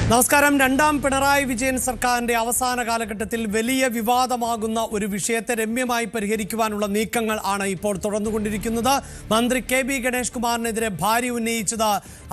നമസ്കാരം. രണ്ടാം പിണറായി വിജയൻ സർക്കാരിന്റെ അവസാന കാലഘട്ടത്തിൽ വലിയ വിവാദമാകുന്ന ഒരു വിഷയത്തെ രമ്യമായി പരിഹരിക്കുവാനുള്ള നീക്കങ്ങൾ ആണ് ഇപ്പോൾ തുടർന്നുകൊണ്ടിരിക്കുന്നത്. മന്ത്രി കെ.ബി. ഗണേഷ് കുമാറിനെതിരെ ഭാര്യ ഉന്നയിച്ചത്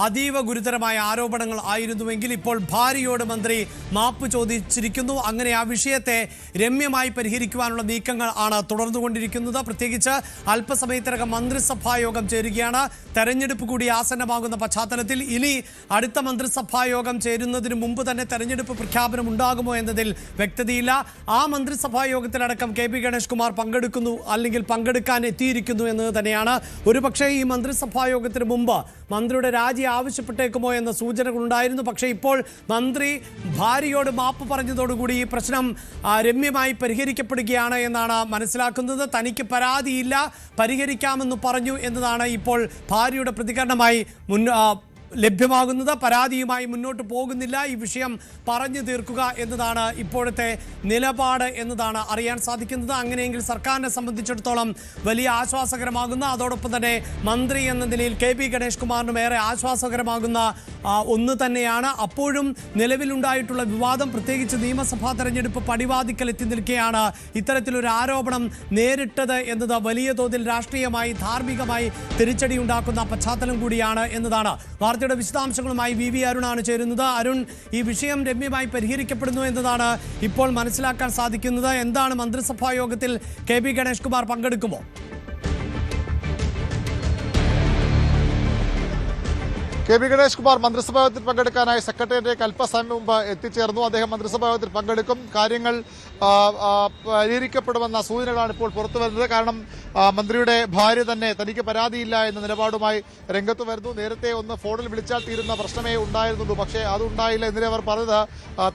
അതീവ ഗുരുതരമായ ആരോപണങ്ങൾ ആയിരുന്നുവെങ്കിൽ ഇപ്പോൾ ഭാര്യയോട് മന്ത്രി മാപ്പ് ചോദിച്ചിരിക്കുന്നു. അങ്ങനെ ആ വിഷയത്തെ രമ്യമായി പരിഹരിക്കുവാനുള്ള നീക്കങ്ങൾ ആണ് തുടർന്നുകൊണ്ടിരിക്കുന്നത്. പ്രത്യേകിച്ച് അല്പസമയത്തിനകം മന്ത്രിസഭാ യോഗം ചേരുകയാണ്. തെരഞ്ഞെടുപ്പ് കൂടി ആസന്നമാകുന്ന പശ്ചാത്തലത്തിൽ ഇനി അടുത്ത മന്ത്രിസഭാ യോഗം ചേരുന്നതിന് മുമ്പ് തന്നെ തെരഞ്ഞെടുപ്പ് പ്രഖ്യാപനം ഉണ്ടാകുമോ എന്നതിൽ വ്യക്തതയില്ല. ആ മന്ത്രിസഭാ യോഗത്തിലടക്കം കെ.ബി. ഗണേഷ് കുമാർ പങ്കെടുക്കുന്നു അല്ലെങ്കിൽ പങ്കെടുക്കാൻ എത്തിയിരിക്കുന്നു എന്നത് തന്നെയാണ്. ഒരുപക്ഷെ ഈ മന്ത്രിസഭാ യോഗത്തിന് മുമ്പ് മന്ത്രിയുടെ രാജി ആവശ്യപ്പെട്ടേക്കുമോ എന്ന സൂചനകളുണ്ടായിരുന്നു. പക്ഷേ ഇപ്പോൾ മന്ത്രി ഭാര്യയോട് മാപ്പ് പറഞ്ഞതോടുകൂടി ഈ പ്രശ്നം രമ്യമായി പരിഹരിക്കപ്പെടുകയാണ് എന്നാണ് മനസ്സിലാക്കുന്നത്. തനിക്ക് പരാതിയില്ല, പരിഹരിക്കാമെന്ന് പറഞ്ഞു എന്നതാണ് ഇപ്പോൾ ഭാര്യയുടെ പ്രതികരണമായി ലഭ്യമാകുന്നത്. പരാതിയുമായി മുന്നോട്ട് പോകുന്നില്ല, ഈ വിഷയം പറഞ്ഞു തീർക്കുക എന്നതാണ് ഇപ്പോഴത്തെ നിലപാട് എന്നതാണ് അറിയാൻ സാധിക്കുന്നത്. അങ്ങനെയെങ്കിൽ സർക്കാരിനെ സംബന്ധിച്ചിടത്തോളം വലിയ ആശ്വാസകരമാകുന്ന, അതോടൊപ്പം തന്നെ മന്ത്രി എന്ന നിലയിൽ കെ.ബി. ഗണേഷ് കുമാറിനും ഏറെ ആശ്വാസകരമാകുന്ന ഒന്ന് തന്നെയാണ്. അപ്പോഴും നിലവിലുണ്ടായിട്ടുള്ള വിവാദം, പ്രത്യേകിച്ച് നിയമസഭാ തെരഞ്ഞെടുപ്പ് പടിവാതിക്കൽ എത്തി നിൽക്കുകയാണ് ഇത്തരത്തിലൊരു ആരോപണം നേരിട്ടത് എന്നത് വലിയ തോതിൽ രാഷ്ട്രീയമായി ധാർമ്മികമായി തിരിച്ചടി ഉണ്ടാക്കുന്ന പശ്ചാത്തലം കൂടിയാണ് എന്നതാണ്. വാർത്തയുടെ വിശദാംശങ്ങളുമായി വി അരുണാണ് ചേരുന്നത്. അരുൺ, ഈ വിഷയം രമ്യമായി പരിഹരിക്കപ്പെടുന്നു എന്നതാണ് ഇപ്പോൾ മനസ്സിലാക്കാൻ സാധിക്കുന്നത്. എന്താണ് മന്ത്രിസഭാ യോഗത്തിൽ കെ.ബി. ഗണേഷ് കുമാർ പങ്കെടുക്കുമോ? കെ.ബി. ഗണേഷ് കുമാർ മന്ത്രിസഭാ യോഗത്തിൽ പങ്കെടുക്കാനായി സെക്രട്ടേറിയറ്റിലേക്ക് അല്പസമയം മുമ്പ് എത്തിച്ചേർന്നു. അദ്ദേഹം മന്ത്രിസഭാ യോഗത്തിൽ പങ്കെടുക്കും. കാര്യങ്ങൾ പരിഹരിക്കപ്പെടുമെന്ന സൂചനകളാണ് ഇപ്പോൾ പുറത്തു വരുന്നത്. കാരണം മന്ത്രിയുടെ ഭാര്യ തന്നെ തനിക്ക് പരാതിയില്ല എന്ന നിലപാടുമായി രംഗത്ത് വരുന്നു. നേരത്തെ ഒന്ന് ഫോണിൽ വിളിച്ചാൽ തീരുന്ന പ്രശ്നമേ ഉണ്ടായിരുന്നുള്ളൂ, പക്ഷേ അതുണ്ടായില്ല. ഇന്നലെ അവർ പറഞ്ഞത്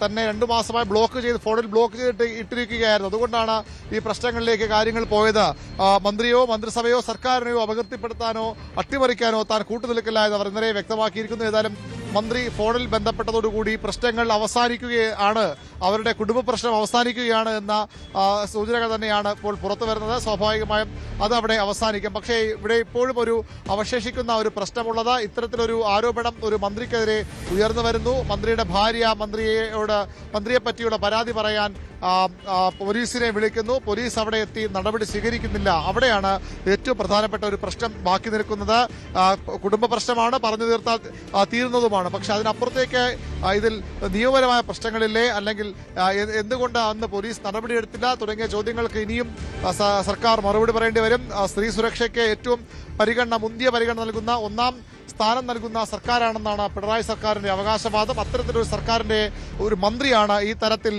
തന്നെ 2 മാസമായി ഫോണിൽ ബ്ലോക്ക് ചെയ്തിട്ട് ഇട്ടിരിക്കുകയായിരുന്നു. അതുകൊണ്ടാണ് ഈ പ്രശ്നങ്ങളിലേക്ക് കാര്യങ്ങൾ പോയത്. മന്ത്രിയോ മന്ത്രിസഭയോ സർക്കാരിനെയോ അപകീർത്തിപ്പെടുത്താനോ അട്ടിമറിക്കാനോ താൻ കൂട്ടുനിൽക്കില്ല എന്ന് അവർ ഇന്നലെ വ്യക്തമാക്കിയിരിക്കുന്നു. ഏതായാലും മന്ത്രി ഫോണിൽ ബന്ധപ്പെട്ടതോടുകൂടി പ്രശ്നങ്ങൾ അവസാനിക്കുകയാണ്, അവരുടെ കുടുംബ പ്രശ്നം അവസാനിക്കുകയാണ് എന്ന സൂചനകൾ തന്നെയാണ് ഇപ്പോൾ പുറത്തു വരുന്നത്. സ്വാഭാവികമായും അത് അവിടെ അവസാനിക്കും. പക്ഷേ ഇവിടെ ഇപ്പോഴും ഒരു അവശേഷിക്കുന്ന ഒരു പ്രശ്നമുള്ളത്, ഇത്തരത്തിലൊരു ആരോപണം ഒരു മന്ത്രിക്കെതിരെ ഉയർന്നു വരുന്നു. മന്ത്രിയുടെ ഭാര്യ മന്ത്രിയെ പറ്റിയുള്ള പരാതി പറയാൻ പോലീസിനെ വിളിക്കുന്നു. പോലീസ് അവിടെ എത്തി നടപടി സ്വീകരിക്കുന്നില്ല. അവിടെയാണ് ഏറ്റവും പ്രധാനപ്പെട്ട ഒരു പ്രശ്നം ബാക്കി നിൽക്കുന്നത്. കുടുംബ പ്രശ്നമാണ്, പറഞ്ഞു തീർത്താൽ തീരുന്നതുമാണ്. പക്ഷെ അതിനപ്പുറത്തേക്ക് ഇതിൽ നിയമപരമായ പ്രശ്നങ്ങളില്ലേ, അല്ലെങ്കിൽ എന്തുകൊണ്ട് അന്ന് പോലീസ് നടപടിയെടുത്തില്ല തുടങ്ങിയ ചോദ്യങ്ങൾക്ക് ഇനിയും സർക്കാർ മറുപടി പറയേണ്ടി വരും. സ്ത്രീ സുരക്ഷയ്ക്ക് ഏറ്റവും മുന്തിയ പരിഗണന നൽകുന്ന, ഒന്നാം സ്ഥാനം നൽകുന്ന സർക്കാരാണെന്നാണ് പിണറായി സർക്കാരിന്റെ അവകാശവാദം. അത്തരത്തിലൊരു സർക്കാരിന്റെ ഒരു മന്ത്രിയാണ് ഈ തരത്തിൽ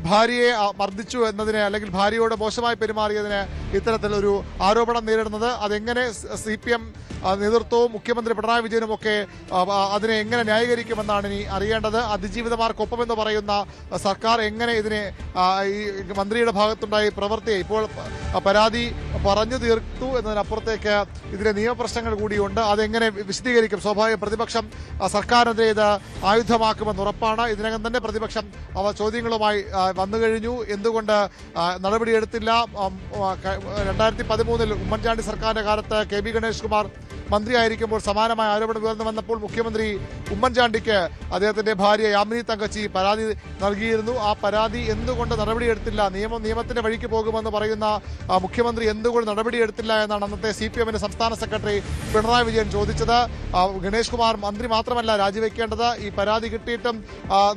ഭാര്യയെ മർദ്ദിച്ചു എന്നതിനെ, അല്ലെങ്കിൽ ഭാര്യയോട് മോശമായി പെരുമാറിയതിന് ഇത്തരത്തിലൊരു ആരോപണം നേരിടുന്നത്. അതെങ്ങനെ CPM നേതൃത്വവും മുഖ്യമന്ത്രി പിണറായി വിജയനും ഒക്കെ അതിനെ എങ്ങനെ ന്യായീകരിക്കുമെന്നാണ് ഇനി അറിയേണ്ടത്. അതിജീവിതമാർക്കൊപ്പമെന്ന് പറയുന്ന സർക്കാർ എങ്ങനെ ഇതിനെ ഈ മന്ത്രിയുടെ ഭാഗത്തുണ്ടായി പ്രവൃത്തിയെ ഇപ്പോൾ പരാതി പറഞ്ഞു തീർത്തു എന്നതിനപ്പുറത്തേക്ക് ഇതിലെ നിയമപ്രശ്നങ്ങൾ കൂടിയുണ്ട്. അതെങ്ങനെ വിശദീകരിക്കും? സ്വാഭാവിക പ്രതിപക്ഷം സർക്കാരിനെതിരെ ഇത് ആയുധമാക്കുമെന്ന് ഉറപ്പാണ്. ഇതിനകം തന്നെ പ്രതിപക്ഷം ചോദ്യങ്ങളുമായി വന്നു കഴിഞ്ഞു. എന്തുകൊണ്ട് നടപടിയെടുത്തില്ല? 2013 ഉമ്മൻചാണ്ടി സർക്കാരിന്റെ കാലത്ത് കെ.ബി. ഗണേഷ് കുമാർ മന്ത്രിയായിരിക്കുമ്പോൾ സമാനമായ ആരോപണം ഉയർന്നു വന്നപ്പോൾ മുഖ്യമന്ത്രി ഉമ്മൻചാണ്ടിക്ക് അദ്ദേഹത്തിന്റെ ഭാര്യ യാമിനി തങ്കച്ചി പരാതി നൽകിയിരുന്നു. ആ പരാതി എന്തുകൊണ്ട് നടപടിയെടുത്തില്ല? നിയമത്തിന്റെ വഴിക്ക് പോകുമെന്ന് പറയുന്ന മുഖ്യമന്ത്രി എന്തുകൊണ്ട് നടപടിയെടുത്തില്ല എന്നാണ് അന്നത്തെ CPMന്റെ സംസ്ഥാന സെക്രട്ടറി പിണറായി വിജയൻ ചോദിച്ചത്. ഗണേഷ് കുമാർ മന്ത്രി മാത്രമല്ല രാജിവെക്കേണ്ടത്, ഈ പരാതി കിട്ടിയിട്ടും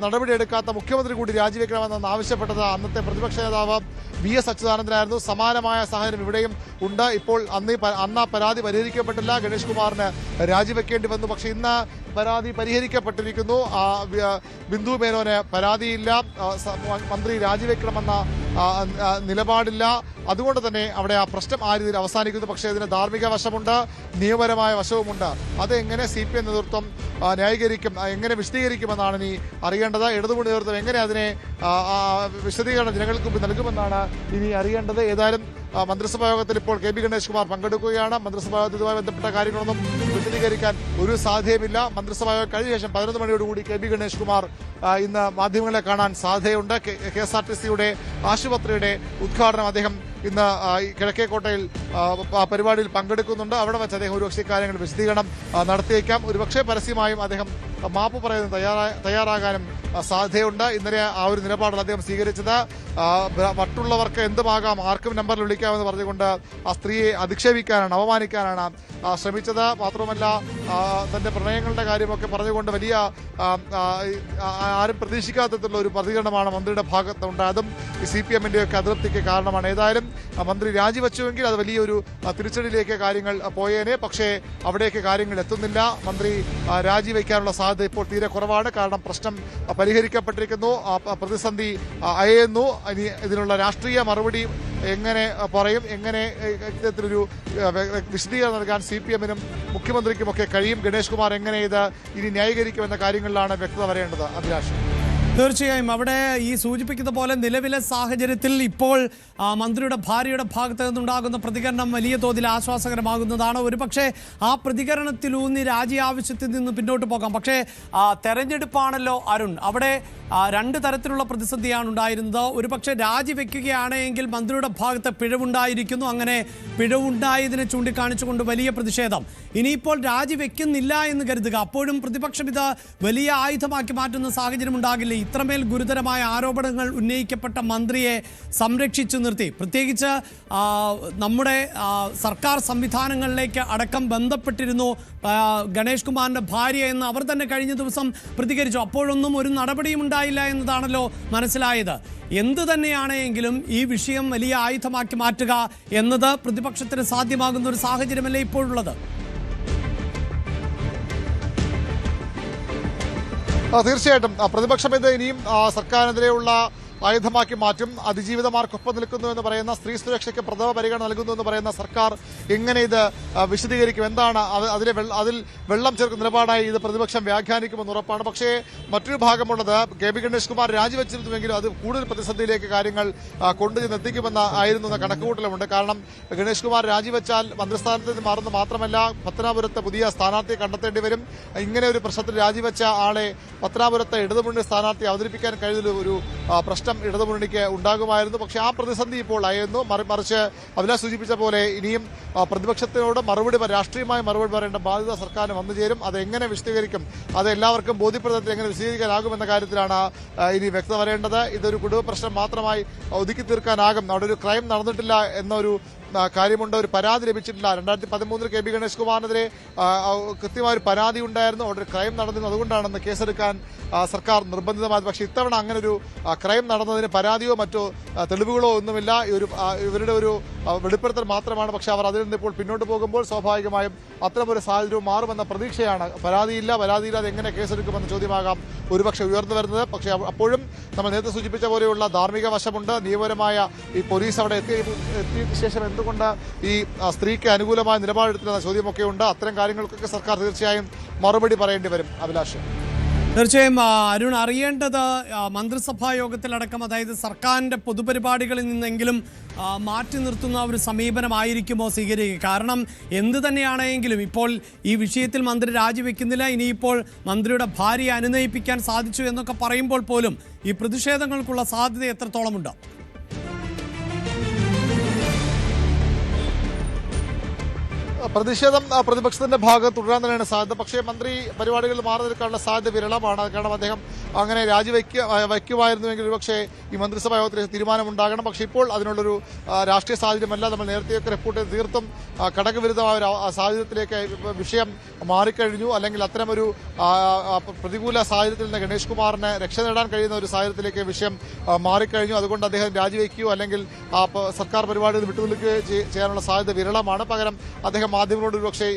നടപടിയെടുക്കാത്ത മുഖ്യമന്ത്രി കൂടി രാജിവെക്കണമെന്നാണ് ആവശ്യപ്പെട്ടത് അന്നത്തെ പ്രതിപക്ഷ നേതാവ് V.S. അച്യുതാനന്ദനായിരുന്നു. സമാനമായ സാഹചര്യം ഇവിടെയും ഉണ്ട്. ഇപ്പോൾ അന്ന് ആ പരാതി പരിഹരിക്കപ്പെട്ടില്ല, ഗണേഷ് കുമാറിന് രാജിവെക്കേണ്ടി വന്നു. പക്ഷെ ഇന്ന് പരാതി പരിഹരിക്കപ്പെട്ടിരിക്കുന്നു. ബിന്ദു മേനോന് പരാതിയില്ല, മന്ത്രി രാജിവെക്കണമെന്ന നിലപാടില്ല. അതുകൊണ്ട് തന്നെ അവിടെ ആ പ്രശ്നം ആ രീതിയിൽ അവസാനിക്കുന്നു. പക്ഷേ ഇതിന് ധാർമ്മിക വശമുണ്ട്, നിയമപരമായ വശവുമുണ്ട്. അതെങ്ങനെ CPM നേതൃത്വം ന്യായീകരിക്കും, എങ്ങനെ വിശദീകരിക്കുമെന്നാണ് ഇനി അറിയേണ്ടത്. ഇടതുമുന്നണി നേതൃത്വം എങ്ങനെ അതിനെ വിശദീകരണം ജനങ്ങൾക്ക് മുമ്പ് നൽകുമെന്നാണ് ഇനി അറിയേണ്ടത്. ഏതായാലും മന്ത്രിസഭാ യോഗത്തിൽ ഇപ്പോൾ കെ.ബി. ഗണേഷ് കുമാർ പങ്കെടുക്കുകയാണ്. മന്ത്രിസഭാ യോഗവുമായി ബന്ധപ്പെട്ട കാര്യങ്ങളൊന്നും വിശദീകരിക്കാൻ ഒരു സാധ്യതയുമില്ല. മന്ത്രിസഭാ യോഗം കഴിഞ്ഞ ശേഷം 11 മണിയോടുകൂടി കെ.ബി. ഗണേഷ് കുമാർ ഇന്ന് മാധ്യമങ്ങളെ കാണാൻ സാധ്യതയുണ്ട്. KSRTCയുടെ ആശുപത്രിയുടെ ഉദ്ഘാടനം അദ്ദേഹം ഇന്ന് കിഴക്കേക്കോട്ടയിൽ പരിപാടിയിൽ പങ്കെടുക്കുന്നുണ്ട്. അവിടെ വെച്ച് അദ്ദേഹം ഒരുപക്ഷെ കാര്യങ്ങൾ വിശദീകരണം നടത്തിയേക്കാം. ഒരുപക്ഷെ പരസ്യമായും അദ്ദേഹം മാപ്പ് പറയുന്നത് തയ്യാറാകാനും സാധ്യതയുണ്ട്. ഇന്നലെ ആ ഒരു നിലപാടാണ് അദ്ദേഹം സ്വീകരിച്ചത്. മറ്റുള്ളവർക്ക് എന്തുമാകാം, ആർക്കും നമ്പറിൽ വിളിക്കാമെന്ന് പറഞ്ഞുകൊണ്ട് ആ സ്ത്രീയെ അധിക്ഷേപിക്കാനാണ്, അപമാനിക്കാനാണ് ശ്രമിച്ചത്. മാത്രമല്ല തന്റെ പ്രണയങ്ങളുടെ കാര്യമൊക്കെ പറഞ്ഞുകൊണ്ട് വലിയ ആരും പ്രതീക്ഷിക്കാത്തതുള്ള ഒരു പ്രതികരണമാണ് മന്ത്രിയുടെ ഭാഗത്തുണ്ട്. അതും CPM-ന്റെ ഒക്കെ അതൃപ്തിക്ക് കാരണമാണ്. ഏതായാലും മന്ത്രി രാജിവെച്ചുവെങ്കിൽ അത് വലിയൊരു തിരിച്ചടിയിലേക്ക് കാര്യങ്ങൾ പോയേനെ. പക്ഷേ അവിടേക്ക് കാര്യങ്ങൾ എത്തുന്നില്ല. മന്ത്രി രാജിവെക്കാനുള്ള സാധ്യത ഇപ്പോൾ തീരെ കുറവാണ്. കാരണം പ്രശ്നം പരിഹരിക്കപ്പെട്ടിരിക്കുന്നു, പ്രതിസന്ധി അയയുന്നു. ഇനി ഇതിനുള്ള രാഷ്ട്രീയ മറുപടി എങ്ങനെ പറയും, എങ്ങനെ ഇത്തരത്തിലൊരു വിശദീകരണം നൽകാൻ CPM-നും മുഖ്യമന്ത്രിക്കുമൊക്കെ കഴിയും, ഗണേഷ് കുമാർ എങ്ങനെ ഇത് ഇനി ന്യായീകരിക്കുമെന്ന കാര്യങ്ങളിലാണ് വ്യക്തത വരേണ്ടത്. അഭിലാഷ്, തീർച്ചയായും അവിടെ ഈ സൂചിപ്പിക്കുന്ന പോലെ നിലവിലെ സാഹചര്യത്തിൽ ഇപ്പോൾ മന്ത്രിയുടെ ഭാര്യയുടെ ഭാഗത്ത് നിന്നുണ്ടാകുന്ന പ്രതികരണം വലിയ തോതിൽ ആശ്വാസകരമാകുന്നതാണ്. ഒരുപക്ഷെ ആ പ്രതികരണത്തിലൂന്നി രാജി ആവശ്യത്തിൽ നിന്ന് പിന്നോട്ട് പോകാം. പക്ഷേ തെരഞ്ഞെടുപ്പാണല്ലോ അരുൺ, അവിടെ രണ്ട് തരത്തിലുള്ള പ്രതിസന്ധിയാണ് ഉണ്ടായിരുന്നത്. ഒരുപക്ഷെ രാജിവെക്കുകയാണെങ്കിൽ മന്ത്രിയുടെ ഭാഗത്ത് പിഴവുണ്ടായിരിക്കുന്നു. അങ്ങനെ പിഴവുണ്ടായതിനെ ചൂണ്ടിക്കാണിച്ചുകൊണ്ട് വലിയ പ്രതിഷേധം. ഇനിയിപ്പോൾ രാജിവെക്കുന്നില്ല എന്ന് കരുതുക, അപ്പോഴും പ്രതിപക്ഷം ഇത് വലിയ ആയുധമാക്കി മാറ്റുന്ന സാഹചര്യം ഉണ്ടാകില്ല. ഇത്രമേൽ ഗുരുതരമായ ആരോപണങ്ങൾ ഉന്നയിക്കപ്പെട്ട മന്ത്രിയെ സംരക്ഷിച്ചു നിർത്തി, പ്രത്യേകിച്ച് നമ്മുടെ സർക്കാർ സംവിധാനങ്ങളിലേക്ക് അടക്കം ബന്ധപ്പെട്ടിരുന്നു ഗണേഷ് കുമാറിന്റെ ഭാര്യ എന്ന് അവർ തന്നെ കഴിഞ്ഞ ദിവസം പ്രതികരിച്ചു. അപ്പോഴൊന്നും ഒരു നടപടിയും ഉണ്ടായില്ല എന്നതാണല്ലോ മനസ്സിലായത്. എന്തു തന്നെയാണെങ്കിലും ഈ വിഷയം വലിയ ആയുധമാക്കി മാറ്റുക എന്നത് പ്രതിപക്ഷത്തിന് സാധ്യമാകുന്ന ഒരു സാഹചര്യമല്ലേ ഇപ്പോഴുള്ളത്? തീർച്ചയായിട്ടും പ്രതിപക്ഷം ഇത് ഇനിയും സർക്കാരിനെതിരെയുള്ള ആയുധമാക്കി മാറ്റും. അതിജീവിതമാർക്കൊപ്പം നിൽക്കുന്നു എന്ന് പറയുന്ന, സ്ത്രീ സുരക്ഷയ്ക്ക് പ്രഥമ പരിഗണന നൽകുന്നു എന്ന് പറയുന്ന സർക്കാർ എങ്ങനെ ഇത് വിശദീകരിക്കും? എന്താണ് അതിൽ വെള്ളം ചേർക്കുന്ന നിലപാടായി ഇത് പ്രതിപക്ഷം വ്യാഖ്യാനിക്കുമെന്ന് ഉറപ്പാണ്. പക്ഷേ മറ്റൊരു ഭാഗമുള്ളത്, KB ഗണേഷ് കുമാർ രാജിവെച്ചിരുന്നുവെങ്കിലും അത് കൂടുതൽ പ്രതിസന്ധിയിലേക്ക് കാര്യങ്ങൾ കൊണ്ടുചെന്നെത്തിക്കുമെന്ന് ആയിരുന്ന കണക്കുകൂട്ടലുമുണ്ട്. കാരണം ഗണേഷ് കുമാർ രാജിവെച്ചാൽ മന്ത്രിസ്ഥാനത്ത് നിന്ന് മാറുന്ന മാത്രമല്ല, പത്തനാപുരത്ത് പുതിയ സ്ഥാനാർത്ഥിയെ കണ്ടെത്തേണ്ടി വരും. ഇങ്ങനെ ഒരു പ്രശ്നത്തിൽ രാജിവെച്ച ആളെ പത്തനാപുരത്ത് ഇടതുമുന്നണി സ്ഥാനാർത്ഥി അവതരിപ്പിക്കാൻ കഴിയുന്ന ഒരു പ്രശ്നം ഇടതുമുന്നണിക്ക് ഉണ്ടാകുമായിരുന്നു. പക്ഷേ ആ പ്രതിസന്ധി ഇപ്പോൾ അയയുന്നു. മറിച്ച് അഭിലാഷ് സൂചിപ്പിച്ച പോലെ ഇനിയും പ്രതിപക്ഷത്തിനോട് രാഷ്ട്രീയമായി മറുപടി പറയേണ്ട ബാധ്യത സർക്കാരിന് വന്നു ചേരും. അത് എങ്ങനെ വിശദീകരിക്കും, അത് എല്ലാവർക്കും ബോധ്യപ്പെടുത്തി എങ്ങനെ വിശദീകരിക്കാനാകുമെന്ന കാര്യത്തിലാണ് ഇനി വ്യക്തത വരേണ്ടത്. ഇതൊരു കുടുംബ പ്രശ്നം മാത്രമായി ഒതുക്കി തീർക്കാനാകും. അവിടെ ഒരു ക്രൈം നടന്നിട്ടില്ല എന്നൊരു കാര്യമുണ്ട്, ഒരു പരാതി ലഭിച്ചിട്ടില്ല. 2013 KB ഗണേഷ് കുമാറിനെതിരെ കൃത്യമായൊരു പരാതി ഉണ്ടായിരുന്നു, അവിടെ ഒരു ക്രൈം നടന്നിരുന്നു. അതുകൊണ്ടാണെന്ന് കേസെടുക്കാൻ സർക്കാർ നിർബന്ധിതമായത്. പക്ഷേ ഇത്തവണ അങ്ങനെ ഒരു ക്രൈം നടന്നതിന് പരാതിയോ മറ്റോ തെളിവുകളോ ഒന്നുമില്ല. ഇവരുടെ ഒരു വെളിപ്പെടുത്തൽ മാത്രമാണ്. പക്ഷേ അവർ അതിൽ നിന്ന് ഇപ്പോൾ പിന്നോട്ട് പോകുമ്പോൾ സ്വാഭാവികമായും അത്തരമൊരു സാഹചര്യവും മാറുമെന്ന പ്രതീക്ഷയാണ്. പരാതിയില്ലാതെ എങ്ങനെ കേസെടുക്കുമെന്ന ചോദ്യമാകാം ഒരുപക്ഷെ ഉയർന്നു വരുന്നത്. പക്ഷേ അപ്പോഴും നമ്മൾ നേരത്തെ സൂചിപ്പിച്ച പോലെയുള്ള ധാർമ്മിക വശമുണ്ട്. നിയമപരമായ ഈ പോലീസ് അവിടെ എത്തിയതിനു ശേഷം എന്തുകൊണ്ട് ഈ സ്ത്രീക്ക് അനുകൂലമായ നിലപാടെടുത്തിരുന്ന ചോദ്യമൊക്കെ ഉണ്ട്. അത്തരം കാര്യങ്ങൾക്കൊക്കെ സർക്കാർ തീർച്ചയായും മറുപടി പറയേണ്ടി വരും. അഭിലാഷ്, തീർച്ചയായും അരുൺ, അറിയേണ്ടത് മന്ത്രിസഭാ യോഗത്തിലടക്കം, അതായത് സർക്കാരിൻ്റെ പൊതുപരിപാടികളിൽ നിന്നെങ്കിലും മാറ്റി നിർത്തുന്ന ഒരു സമീപനമായിരിക്കുമോ സ്വീകരിക്കുക? കാരണം എന്ത് തന്നെയാണെങ്കിലും ഇപ്പോൾ ഈ വിഷയത്തിൽ മന്ത്രി രാജിവെക്കുന്നില്ല, ഇനിയിപ്പോൾ മന്ത്രിയുടെ ഭാര്യയെ അനുനയിപ്പിക്കാൻ സാധിച്ചു എന്നൊക്കെ പറയുമ്പോൾ പോലും ഈ പ്രതിഷേധങ്ങൾക്കുള്ള സാധ്യത എത്രത്തോളമുണ്ട്? പ്രതിഷേധം പ്രതിപക്ഷത്തിന്റെ ഭാഗത്ത് തുടരാൻ തന്നെയാണ് സാധ്യത. പക്ഷേ മന്ത്രി പരിപാടികളിൽ മാറി നിൽക്കാനുള്ള സാധ്യത വിരളമാണ്. കാരണം അദ്ദേഹം അങ്ങനെ വയ്ക്കുമായിരുന്നുവെങ്കിൽ ഒരുപക്ഷേ ഈ മന്ത്രിസഭാ യോഗത്തിൽ തീരുമാനമുണ്ടാകണം. പക്ഷേ ഇപ്പോൾ അതിനുള്ളൊരു രാഷ്ട്രീയ സാഹചര്യമല്ല. നമ്മൾ നേരത്തെയൊക്കെ റിപ്പോർട്ട് ചെയ്ത് തീർത്തും ഘടകവിരുദ്ധമായ ഒരു സാഹചര്യത്തിലേക്ക് വിഷയം മാറിക്കഴിഞ്ഞു. അല്ലെങ്കിൽ അത്തരമൊരു പ്രതികൂല സാഹചര്യത്തിൽ നിന്ന് ഗണേഷ് കുമാറിന് രക്ഷ നേടാൻ കഴിയുന്ന ഒരു സാഹചര്യത്തിലേക്ക് വിഷയം മാറിക്കഴിഞ്ഞു. അതുകൊണ്ട് അദ്ദേഹം രാജിവെക്കുകയോ അല്ലെങ്കിൽ സർക്കാർ പരിപാടികൾ വിട്ടുനിൽക്കുകയോ ചെയ്യാനുള്ള സാധ്യത വിരളമാണ്. പകരം അദ്ദേഹം മാധ്യമങ്ങളോട് ഒരുപക്ഷെ